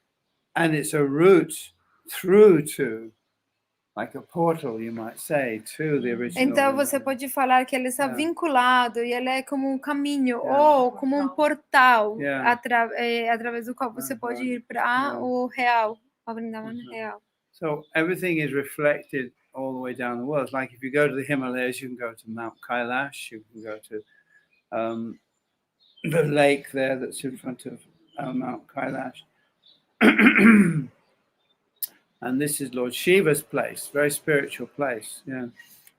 and it's a route through to, like a portal, you might say, to the original. Então você pode falar que ele está vinculado e ele é como um caminho ou como um portal através do qual você pode ir para o real, a Vrindavan real. So everything is reflected all the way down the world. Like if you go to the Himalayas, you can go to Mount Kailash, you can go to the lake there that's in front of Mount Kailash. And this is Lord Shiva's place, very spiritual place.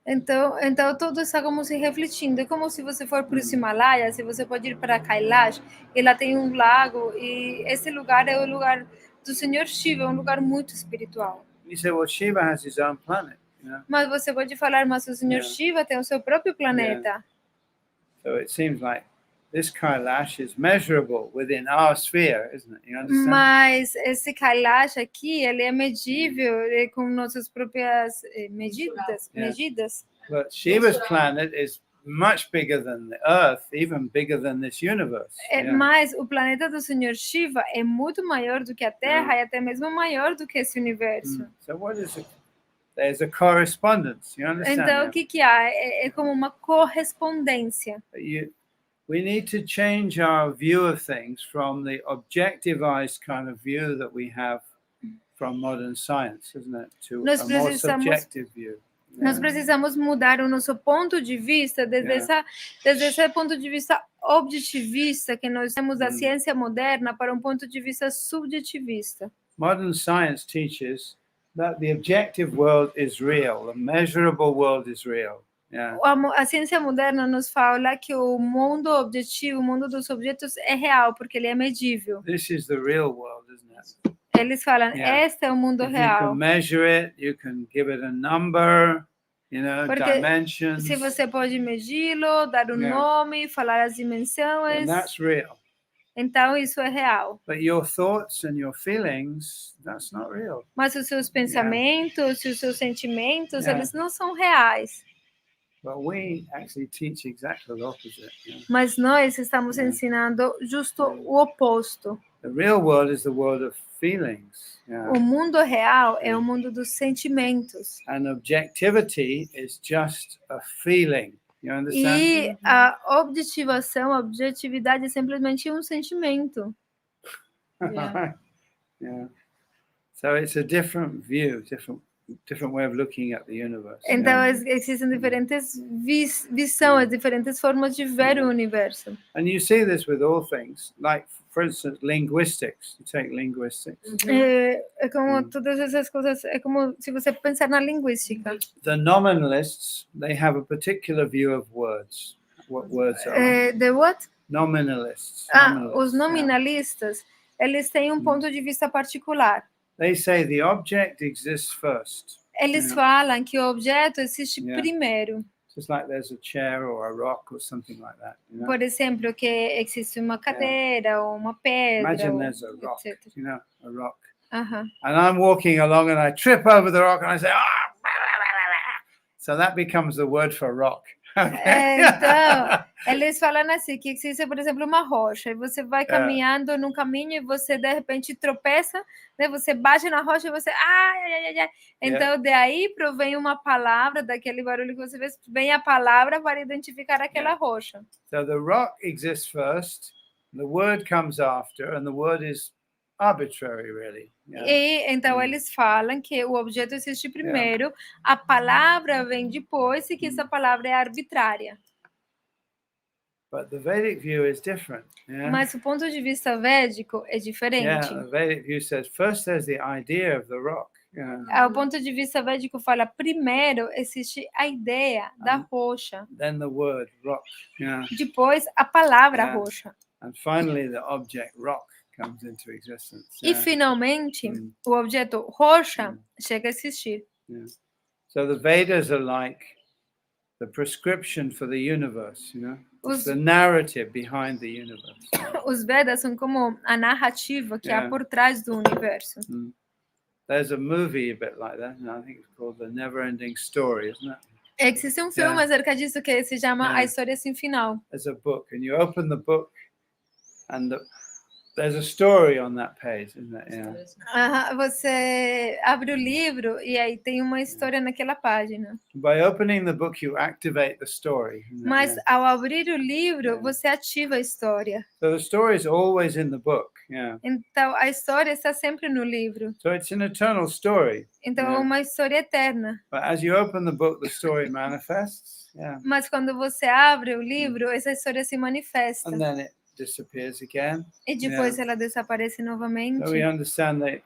Então tudo está como se refletindo. É como se você for para os Himalaias, se você pode ir para Kailash, e lá tem um lago, e esse lugar é o lugar do Senhor Shiva, é um lugar muito espiritual. You say, well, Shiva has his own planet. Mas você pode falar, mas o Senhor Shiva tem o seu próprio planeta. So it seems like this Kailash is measurable within our sphere, isn't it? You understand? Mas esse Kailash aqui, ele é medível com nossas próprias medidas. But Shiva's planet is much bigger than the Earth, even bigger than this universe. Yeah. Mas o planeta do Senhor Shiva é muito maior do que a Terra e até mesmo maior do que esse universo. So what is it? There's a correspondence. You understand? Então, Yeah? o que há? É como uma correspondência. We need to change our view of things from the objectivized kind of view that we have from modern science, isn't it? To a more subjective view. Nós precisamos mudar o nosso ponto de vista desde esse ponto de vista objetivista que nós temos da ciência moderna para um ponto de vista subjetivista. Modern science teaches that the objective world is real, the measurable world is real. Yeah. A ciência moderna nos fala que o mundo objetivo, o mundo dos objetos é real porque ele é medível. This is the real world, isn't it? Eles falam, este é o mundo real. You can measure it, you can give it a number, porque dimensions. Se você pode medi-lo, dar um nome, falar as dimensões. And that's real. Então isso é real. But your thoughts and your feelings, that's not real. Mas os seus pensamentos e os seus sentimentos, eles não são reais. But we actually teach exactly the opposite. Mas nós estamos ensinando justo o oposto. The real world is the world of feelings. O mundo real é o mundo dos sentimentos. And objectivity is just a feeling. You understand? E a objetividade é simplesmente um sentimento. Yeah. So it's a different view, different way of looking at the universe. Então existem diferentes visões, diferentes formas de ver o universo. And you see this with all things, like for instance linguistics. You take linguistics. É como todas essas coisas, é como se você pensar na linguística. The nominalists, they have a particular view of words. What words are? The what? Nominalists. Os nominalistas, eles têm um ponto de vista particular. They say the object exists first. Eles falam que o objeto existe primeiro. Just like there's a chair or a rock or something like that. Por exemplo, que existe uma cadeira ou uma pedra. Imagine there's a rock, etc. A rock. And I'm walking along and I trip over the rock and I say, so that becomes the word for rock. Então, eles falam assim, que existe, por exemplo, uma rocha, e você vai caminhando num caminho e você, de repente, tropeça, né? Você bate na rocha e você... Então, daí provém uma palavra, daquele barulho que você fez, vem a palavra para identificar aquela rocha. So the rock exists first, the word comes after, and the word is arbitrary, really. E então eles falam que o objeto existe primeiro, a palavra vem depois e que essa palavra é arbitrária. But the Vedic view is different. Mas o ponto de vista védico é diferente. The Vedic view says first there's the idea of the rock. O ponto de vista védico fala primeiro existe a ideia da rocha. Then the word rock. Depois a palavra rocha. And finally the object rock comes into existence. E finalmente o objeto rocha chega a existir. So the Vedas are like the prescription for the universe, It's the narrative behind the universe. Os Vedas são como a narrativa que há por trás do universo. There's a movie a bit like that, and I think it's called The Never-Ending Story, isn't it? Existe um filme acerca disso que se chama A História Sem Final. There's a book, and you open the book, and there's a story on that page, isn't it? Você abre o livro e aí tem uma história naquela página. By opening the book, you activate the story. Mas ao abrir o livro, você ativa a história. So the story is always in the book. Então a história está sempre no livro. So it's an eternal story. Então é uma história eterna. But as you open the book, the story manifests. Mas quando você abre o livro, essa história se manifesta. And then it disappears again. E depois ela desaparece novamente. So we understand that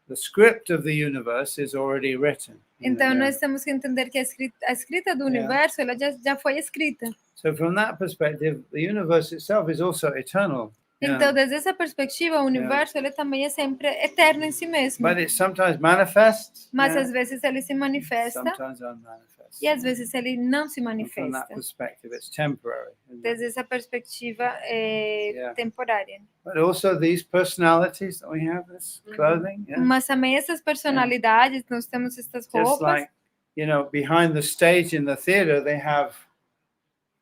the script of the universe is already written. Então nós temos que entender que a escrita do universo ela já foi escrita. So from that perspective, the universe itself is also eternal. Então, desde essa perspectiva, o universo ele também é sempre eterno em si mesmo. But it sometimes manifests. Mas às vezes ele se manifesta. Sometimes unmanifest. E às vezes ele não se manifesta. From that perspective, it's temporary. Desde essa perspectiva é temporária. But also these personalities that we have, this clothing. Mas também essas personalidades, nós temos estas roupas. Just like, behind the stage in the theater, they have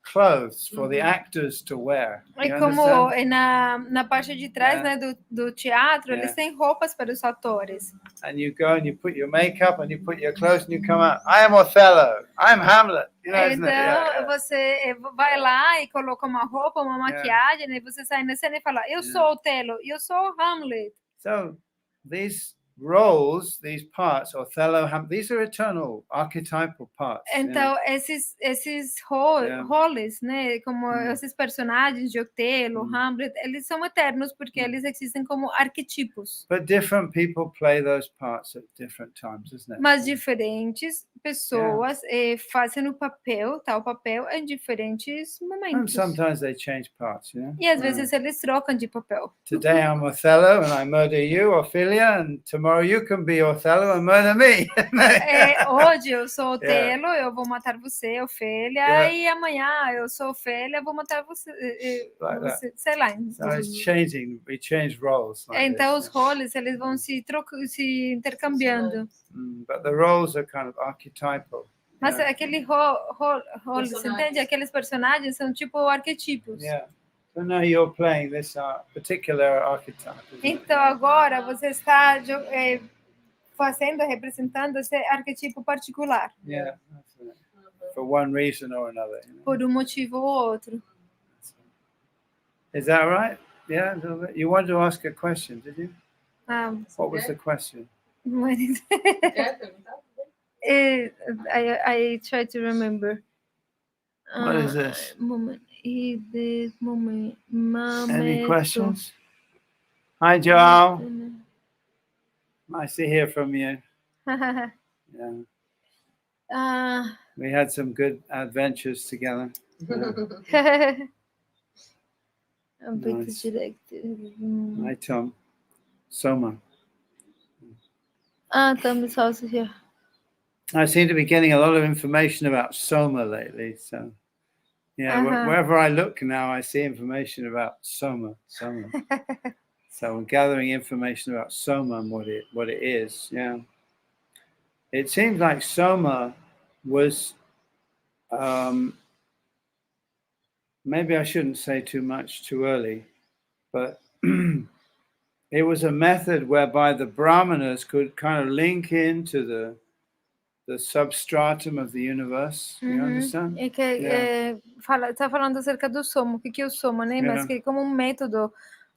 clothes for the actors to wear. É You como understand? na parte de trás, Yeah. né, do teatro, eles Yeah. têm roupas para os atores. And you go and you put your makeup and you put your clothes and you come out. I am Othello. I'm Hamlet. You know, isn't Então, it? Yeah. você vai lá e coloca uma roupa, uma Yeah. maquiagem, né? Você sai na cena e fala, eu sou Otelo, eu sou Hamlet. So these roles, these parts, Othello, these are eternal archetypal parts. Então, esses Yeah. roles, né, como esses personagens de Otelo, Hamlet, eles são eternos porque eles existem como arquetipos. But different people play those parts at different times, isn't it? Mas diferentes pessoas fazem o papel, tal papel, em diferentes And momentos. sometimes they change parts, you know? E às vezes eles trocam de papel. Today I'm Othello and I murder you, Ophelia, and tomorrow you can be Othello and murder me. Hoje eu sou Otelo, eu vou matar você, Ofélia, e amanhã eu sou Ofélia, vou matar você, sei lá. So it's changing. We change roles. Like Então this, os roles eles vão se intercambiando. But the roles are kind of archetypal. Mas aquele role, você entende? Aqueles personagens são tipo arquetipos. Yeah. So now you're playing this particular archetype. Então agora você está representando esse arquetipo particular. Yeah. That's it. For one reason or another. You know? Por um motivo ou outro. Is that right? Yeah. You wanted to ask a question, did you? What was the question? I try to remember. What is this? Any questions? Hi, Joel. Nice to hear from you. Yeah. We had some good adventures together. Nice. Hi, Tom. Soma. Tom is also here. I seem to be getting a lot of information about Soma lately. So, yeah, wherever I look now, I see information about Soma. So we're gathering information about Soma and what it is. Yeah. It seems like Soma was, maybe I shouldn't say too much too early, but it was a method whereby the Brahmanas could kind of link into the substratum of the universe. You understand? E que está falando acerca do Soma. O que é o Soma, né? Mas que como método,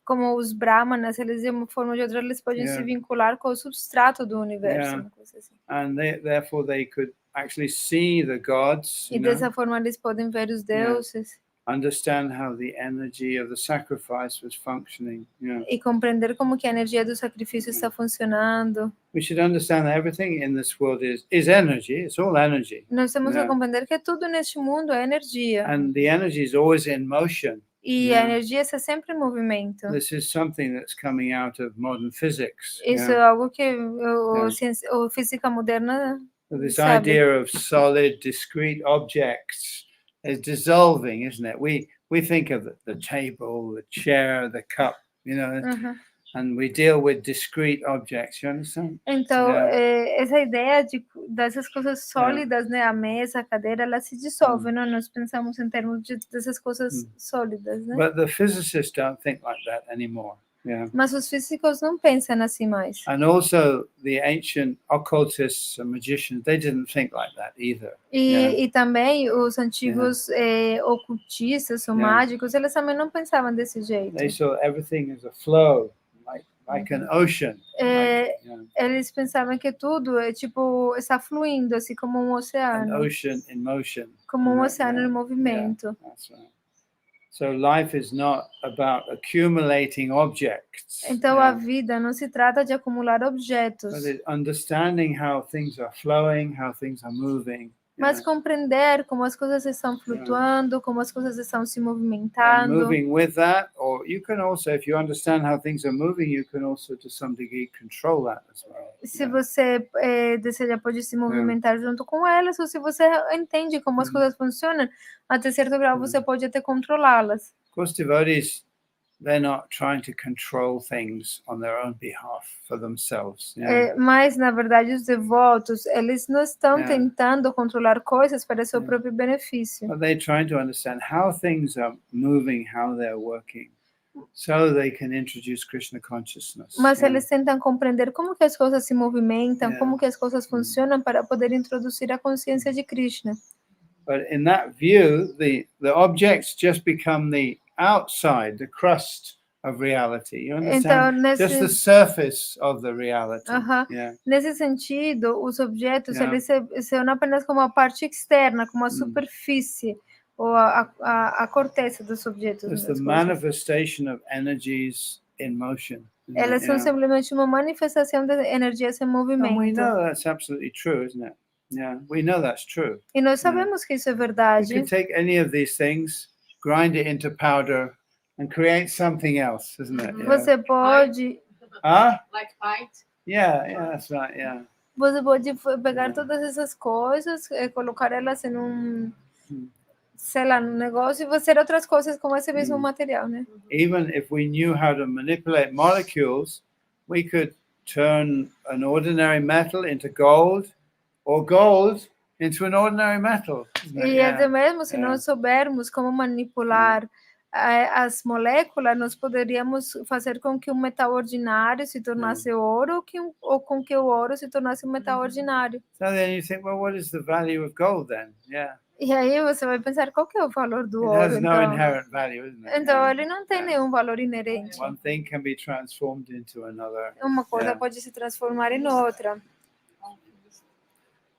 como os Brahmanas, eles de uma forma ou de outra, eles podem se vincular com o substrato do universo. Uma coisa assim. And therefore they could actually see the gods. E dessa forma eles podem ver os deuses. Understand how the energy of the sacrifice was functioning. E compreender como que a energia do sacrifício está funcionando. We should understand that everything in this world is energy. It's all energy. Nós temos que compreender que tudo neste mundo é energia. And the energy is always in motion. E a energia está sempre em movimento. This is something that's coming out of modern physics. Isso é algo que a física moderna this sabe. idea of solid, discrete objects is dissolving, isn't it? We think of the table, the chair, the cup, and we deal with discrete objects. You understand? Então, essa ideia dessas coisas sólidas, né? A mesa, a cadeira, ela se dissolve, né? Nós pensamos em termos dessas coisas sólidas, né? But the physicists don't think like that anymore. Yeah. Mas os físicos não pensam assim mais. And also the ancient occultists and magicians, they didn't think like that either. E também os antigos ocultistas ou mágicos, eles também não pensavam desse jeito. They saw everything as a flow, like an ocean. Eles pensavam que tudo está fluindo, assim como um oceano. An ocean in motion. Como um oceano em movimento. That's right. So life is not about accumulating objects. Então a vida não se trata de acumular objetos. But it's understanding how things are flowing, how things are moving. Mas compreender como as coisas estão flutuando, como as coisas estão se movimentando. And moving with that, or you can also, if you understand how things are moving, you can also, to some degree, control that as well. Se você deseja, pode se movimentar junto com elas, ou se você entende como as coisas funcionam, até certo grau você pode até controlá-las. Of course, devotees they're not trying to control things on their own behalf for themselves. Yeah. Mas, na verdade, os devotos, eles não estão Yeah. tentando controlar coisas para seu Yeah. próprio benefício. But they're trying to understand how things are moving, how they're working, so they can introduce Krishna consciousness. Mas Yeah. eles tentam compreender como que as coisas se movimentam, Yeah. como que as coisas funcionam para poder introduzir a consciência de Krishna. But in that view, the objects just become the outside, the crust of reality. You Então, understand? Just the surface of the reality. Yeah. Nesse sentido, os objetos, Yeah. eles são apenas como a parte externa, como a superfície, ou a corteza dos objetos. It's das the coisas. manifestation of energies in motion. isn't Elas it? são Yeah. simplesmente uma manifestação de energias em And we movimento. know that's absolutely true, isn't it? Yeah, we know that's true. E nós sabemos que isso é You verdade. can take any of these things, grind it into powder, and create something else, isn't it? Yeah. Você pode... Like pint. Yeah, that's right. Yeah. Você pode pegar todas essas coisas, colocar elas em sei lá, num negócio e fazer outras coisas com esse mesmo material, né? Even if we knew how to manipulate molecules, we could turn an ordinary metal into gold, or gold into an ordinary metal. Isn't it? E até mesmo se nós soubermos como manipular as moléculas, nós poderíamos fazer com que um metal ordinário se tornasse ouro, ou com que o ouro se tornasse um metal ordinário. So then you think, well, what is the value of gold then? Yeah. E aí você vai pensar, qual que é o valor do It ouro? has no inherent value, isn't it? Então ele não tem nenhum valor inerente. One thing can be transformed into another. Uma coisa pode se transformar em outra.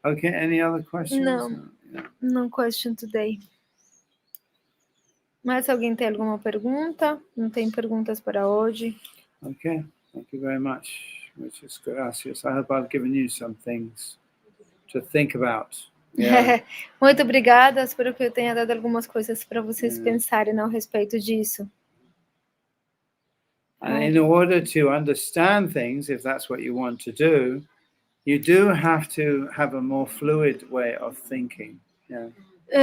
Okay, any other questions? No. No question today. Mas alguém tem alguma pergunta? Não tem perguntas para hoje? Okay, thank you very much. Muchas gracias. I hope I've given you some things to think about. Yeah. Muito obrigada, espero que eu tenha dado algumas coisas para vocês pensarem a respeito disso. And in order to understand things, if that's what you want to do, you do have to have a more fluid way of thinking. Yeah.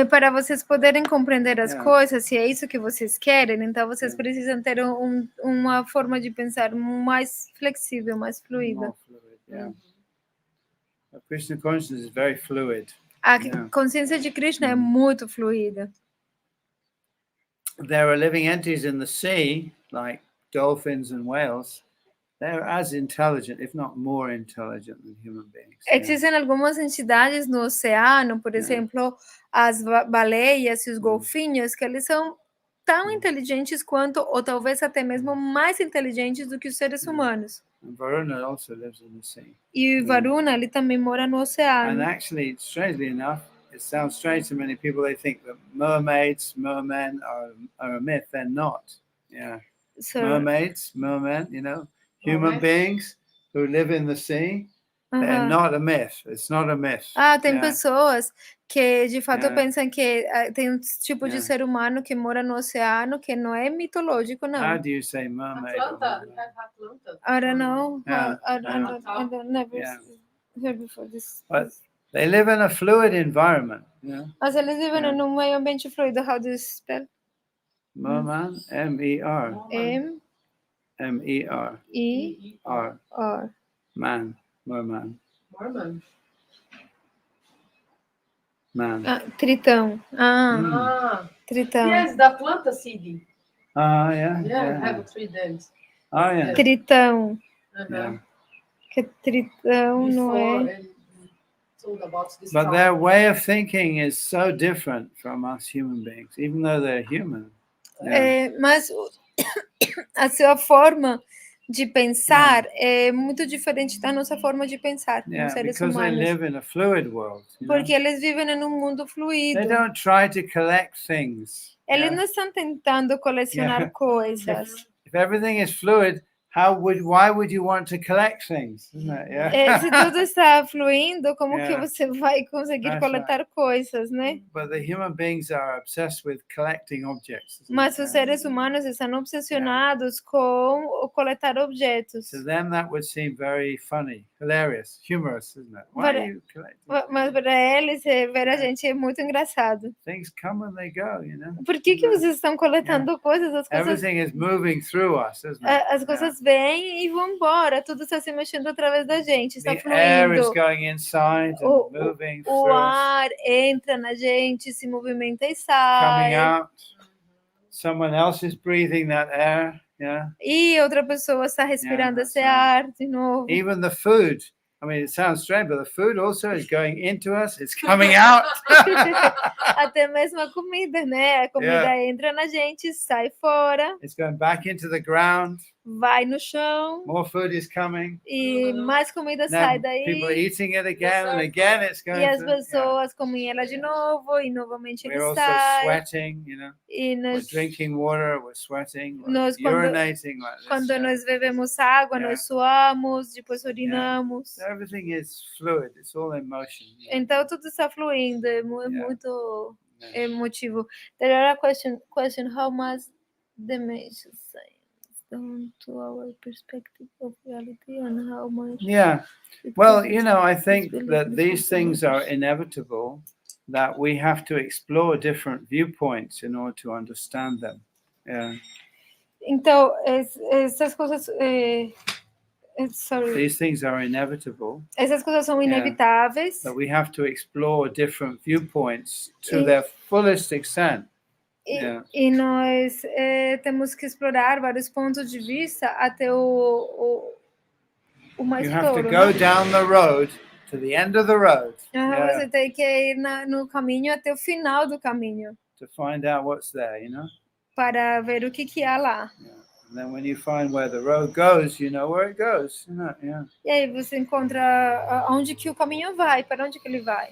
Para vocês poderem compreender as coisas, se é isso que vocês querem, então vocês precisam ter uma forma de pensar mais flexível, mais fluida. More fluid, yeah. Krishna consciousness is very fluid. A consciência de Krishna é muito fluida. There are living entities in the sea, like dolphins and whales. They're as intelligent, if not more intelligent than human beings. Existem algumas entidades no oceano, por exemplo, as baleias e os golfinhos, que eles são tão inteligentes quanto, ou talvez até mesmo mais inteligentes do que os seres humanos. And Varuna also lives in the sea. E Varuna, ele também mora no oceano. And actually, strangely enough, it sounds strange to many people. They think that mermaids, mermen are a myth. They're not. Yeah. So, mermaids, mermen, you know, human beings who live in the sea. They're not a myth. It's not a myth. Tem pessoas que de fato pensam que tem um tipo de ser humano que mora no oceano que não é mitológico, não. How do you say mermaid? Atlanta. I don't know. Yeah. I don't never heard before this. But they live in a fluid environment. Yeah. Mas eles vivem num meio ambiente fluido. How do you spell? Merman, M-E-R. M-E-R. R. Man. Merman. Man. Tritão. Tritão. Yes, the Atlanta city. Yeah. Have 3 dams. Yeah. Tritão. Yeah. Que tritão não é. But their way of thinking is so different from us human beings, even though they're human. Mas a sua forma de pensar é muito diferente da nossa forma de pensar como seres because humanos. they live in a fluid world. Porque eles vivem em um mundo fluido. They don't try to collect things. Eles não estão tentando colecionar coisas. If everything is fluid, why would you want to collect things? Isn't it? Se tudo Yeah. está fluindo, como que Yeah. você vai conseguir That's coletar coisas, né? But the human beings are obsessed with collecting objects. Isn't Mas it? os seres humanos estão obsessionados com o coletar objetos. To them, that would seem very funny, hilarious, humorous, isn't it? Why But- are you collecting? Mas para eles, ver a gente é muito engraçado. Things come and they go, you know. Por que vocês estão coletando coisas? As coisas, Everything is moving through us, isn't it? as coisas vêm e vão embora. Tudo está se mexendo através da gente, está The air is fluindo. going inside and O- moving O through us, ar entra na gente, se movimenta e coming sai. out. Someone else is breathing that air. Yeah. E outra pessoa está respirando Yeah, esse that's right. ar de novo. Even the food. I mean, it sounds strange, but the food also is going into us. It's coming out. Até mesmo a comida, né? A comida entra na gente, sai fora, It's going back into the ground. vai no chão More food is coming. e mais comida sai Then people are daí. eating it again and again. It's going E as to. Yeah. pessoas comem ela de novo e novamente ele We're also sai. sweating, you know. E We're nós, drinking water. We're sweating. We're Nós, quando- urinating like this. quando yeah. nós bebemos água, Yeah. nós suamos, depois urinamos. So everything is fluid. It's all in motion. Yeah. Então tudo está fluindo, é muito emotivo. There are a question, how much damage science done to our perspective of reality and how much Yeah. it Well, causes you know, I think disbelief that in these things something are inevitable, that we have to explore different viewpoints in order to understand them. Yeah. Então, essas coisas... sorry. These things are inevitable, Essas coisas são inevitáveis. that we have to explore different viewpoints to E- their fullest extent. E, Yeah. e nós temos que explorar vários pontos de vista até o mais You have to touro, go né? down the road to the end of the road Você tem que ir no caminho até o final do caminho to find out what's there, you know? para ver o que há lá. Yeah. And then when you find where the road goes, you know where it goes. You know? Yeah. E aí você encontra onde que o caminho vai, para onde que ele vai.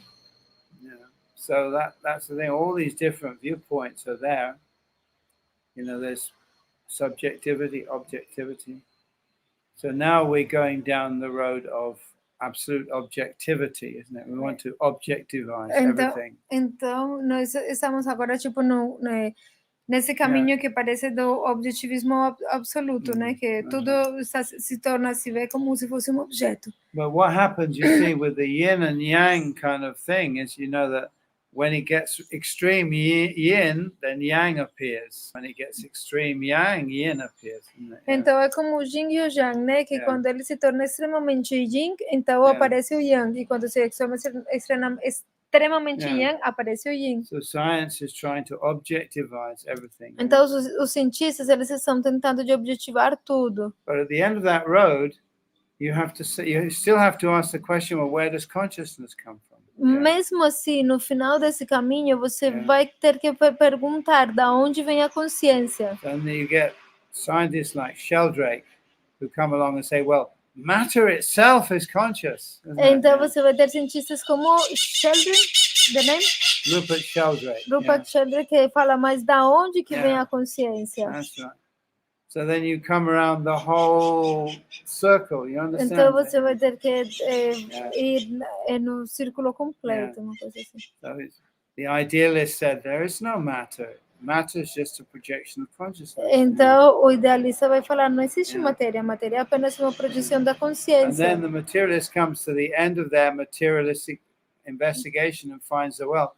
Yeah. So that's the thing. All these different viewpoints are there. You know, there's subjectivity, objectivity. So now we're going down the road of absolute objectivity, isn't it? We want to objectivize everything. Então, nós estamos agora tipo nesse caminho que parece do objetivismo absoluto, né? Que tudo se torna se vê como se fosse objeto. But what happens, you see, with the yin and yang kind of thing is, you know, that when it gets extreme yin, then yang appears. When it gets extreme yang, yin appears. Isn't it? Yeah. Então é como o yin e o yang, né? Que quando ele se torna extremamente yin, então aparece o yang. E quando se torna extremamente yang, aparece o yin. So science is trying to objectivize everything. Então os cientistas, eles estão tentando de objetivar tudo. But at the end of that road, you still have to ask the question, well, where does consciousness come from? Mesmo assim, no final desse caminho, você vai ter que perguntar da onde vem a consciência. And then you get scientists like Sheldrake who come along and say, well, matter itself is conscious. Então você vai ter cientistas como Sheldrake, the name? Rupert Sheldrake. Rupert Sheldrake, que fala, mas da onde que vem a consciência? That's right. So then you come around the whole circle, you understand? Então você vai ter que ir no círculo completo, uma coisa assim. So the idealist said there is no matter. Matter is just a projection of consciousness. Então o idealista vai falar, não existe matéria, a matéria é apenas uma projeção da And consciência. then the materialist comes to the end of their materialistic investigation and finds that, well,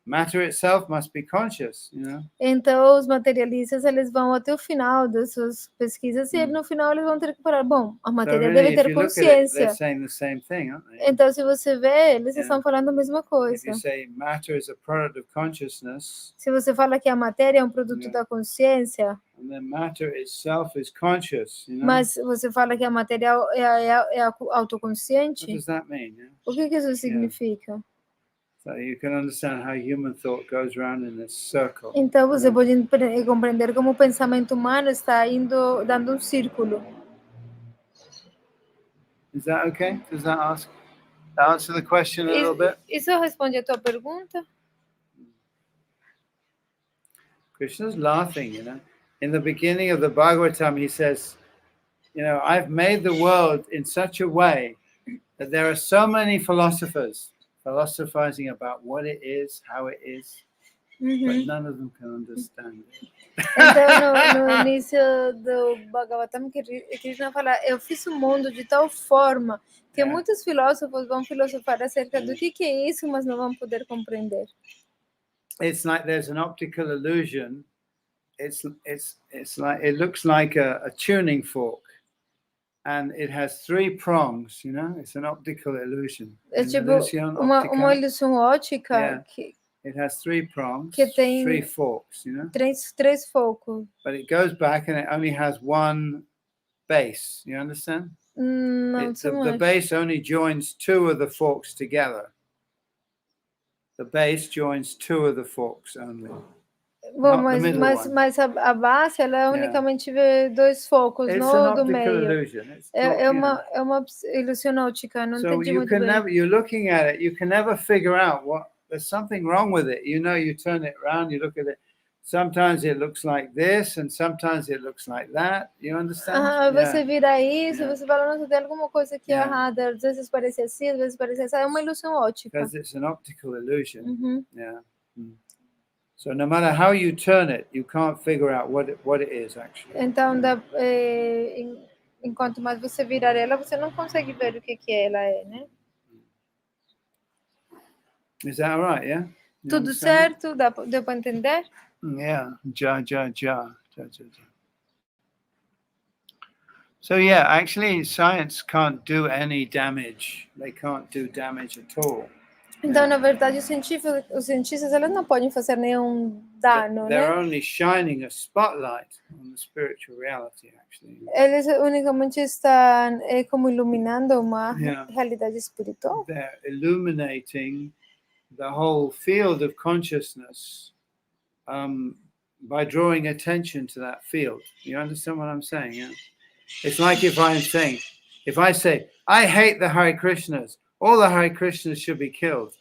matter itself must be conscious, you know. Então os materialistas, eles vão até o final das suas pesquisas e no final eles vão ter que falar, bom, a So matéria really, deve if ter you look at it, consciência. they're saying the same thing, aren't they? Então se você vê, eles estão falando a mesma If coisa. you say matter is a product of consciousness, Se você fala que a matéria é um produto da consciência, and then matter itself is conscious, you know. mas você fala que a matéria é What autoconsciente, does that mean? Yeah? o que isso significa? So you can understand how human thought goes around in this circle. Então você pode compreender como o pensamento humano está dando um círculo. Is that okay? Does that answer the question a little bit? Isso responde a tua pergunta? Krishna's laughing, you know. In the beginning of the Bhagavatam, he says, you know, I've made the world in such a way that there are so many philosophers philosophizing about what it is, how it is, but none of them can understand it. Então, no início do Bhagavatam, Krishna fala, eu fiz o mundo de tal forma que muitos filósofos vão filosofar acerca do que é isso, mas não vão poder compreender. It's like there's an optical illusion. It's like it looks like a tuning fork, and it has 3 prongs. You know, it's an optical illusion. É tipo uma ilusão ótica que it has 3 prongs, que tem 3 forks. You know, três focos. but it goes back and it only has 1 base. You understand? Não, the base only joins 2 of the forks together. The base joins 2 of the forks only. Bom, mas a base ela unicamente vê 2 focos, não do meio. É uma ilusão ótica, não entendi muito bem. You're looking at it, you can never figure out there's something wrong with it. You know, you turn it around, you look at it. Sometimes it looks like this, and sometimes it looks like that. You understand? Você vira isso, você fala, nossa, tem alguma coisa aqui errada. Às vezes parece assim, às vezes parece assim. É uma ilusão ótica. Because it's an optical illusion. So no matter how you turn it, you can't figure out what it is actually. Então, enquanto mais você virar ela, você não consegue ver o que ela é, né? Is that all right? Yeah. Tudo certo? Deu para entender? Yeah. Ja. So actually, science can't do any damage. They can't do damage at all. Então, na verdade, os cientistas eles não podem fazer nenhum dano, They're né? only shining a spotlight on the spiritual reality, actually. Eles unicamente estão como iluminando uma realidade espiritual. They're illuminating the whole field of consciousness by drawing attention to that field. You understand what I'm saying? Yeah? It's like if I say, I hate the Hare Krishnas, all the Hare Krishnas should be killed.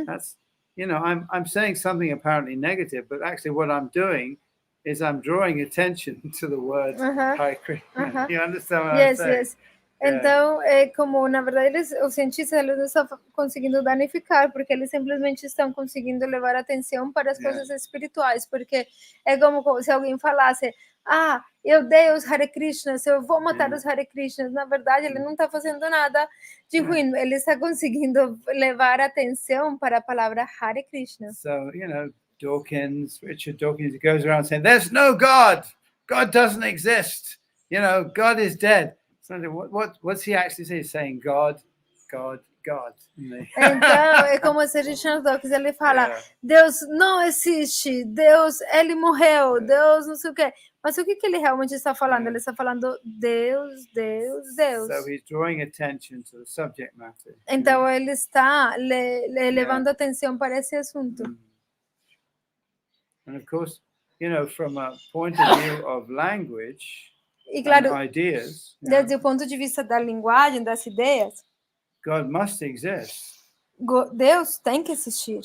That's, you know, I'm saying something apparently negative, but actually what I'm doing is I'm drawing attention to the word Hare Krishna. You understand what I'm saying? Yes. Então, é como, na verdade, os cientistas eles não estão conseguindo danificar, porque eles simplesmente estão conseguindo levar atenção para as coisas espirituais, porque é como se alguém falasse, eu odeio os Hare Krishnas, eu vou matar os Hare Krishnas. Na verdade, ele não está fazendo nada de ruim, ele está conseguindo levar atenção para a palavra Hare Krishna. So, you know, Richard Dawkins goes around saying, there's no God, God doesn't exist, you know, God is dead. So what's he actually saying? He's saying God. Então, é como se Richard Dawkins ele fala, Deus não existe, Deus, ele morreu, Deus não sei o quê. Mas o que ele realmente está falando? Ele está falando Deus. So he's drawing attention to the subject matter. Então, ele está levando atenção para esse assunto. And of course, you know, from a point of view of language, e claro, ideas, desde o ponto de vista da linguagem, das ideias, God must exist. Deus tem que existir.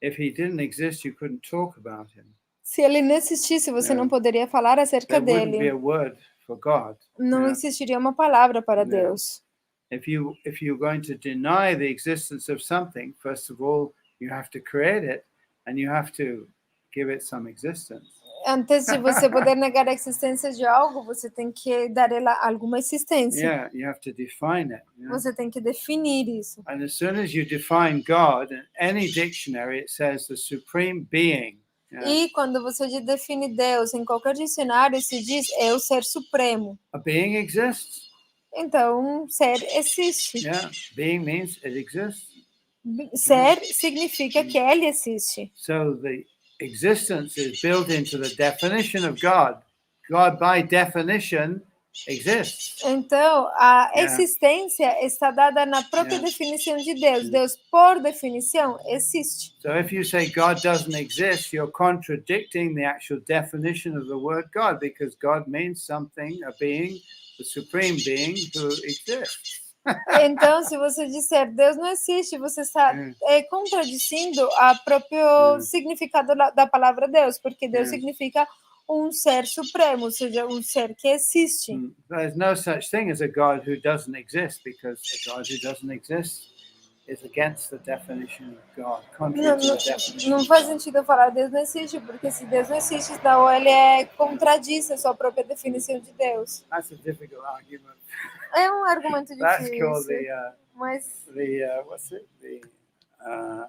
If he didn't exist, you couldn't talk about him. Se ele não existisse, você não poderia falar acerca dele. There wouldn't be a word for God. Não existiria uma palavra para Deus. If you're going to deny the existence of something, first of all, you have to create it and you have to give it some existence. Antes de você poder negar a existência de algo, você tem que dar ela alguma existência. You have to define it. Você tem que definir isso. And as soon as you define God, in any dictionary it says the supreme being. E quando você define Deus em qualquer dicionário, se diz é o ser supremo. A being exists. Então, ser existe. Being means it exists. Ser significa que ele existe. So the existence is built into the definition of God. God, by definition, exists. Então, a existência está dada na própria definição de Deus. Deus, por definição, existe. So if you say God doesn't exist, you're contradicting the actual definition of the word God, because God means something, a being, the supreme being who exists. Então, se você disser Deus não existe, você está contradizendo o próprio significado da palavra Deus, porque Deus significa um ser supremo, ou seja, um ser que existe. There's no such thing as a God who doesn't exist, because a God who doesn't exist is against the definition of God, contrary to the definition Não of faz God. sentido eu falar Deus não existe, porque se Deus não existe, então ele contradiz a sua própria definição de Deus. That's a difficult argument. É um argumento That's called difícil, mas what's it? The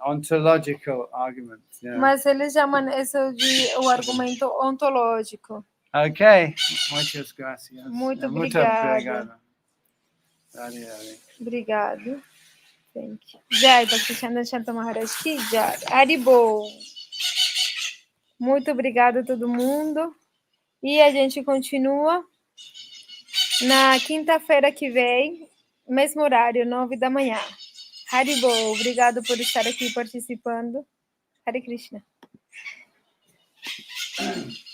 ontological argument. Yeah. Mas eles chamam isso de o argumento ontológico. Ok, muitas gracias. Muito Muito obrigada. obrigado. Hare. Obrigado. Thank you. Jai, Bhakti Shanto Maharaj ki jai. Haribol. Muito obrigada a todo mundo. E a gente continua na quinta-feira que vem, mesmo horário, 9 da manhã. Haribol, obrigado por estar aqui participando. Hare Krishna.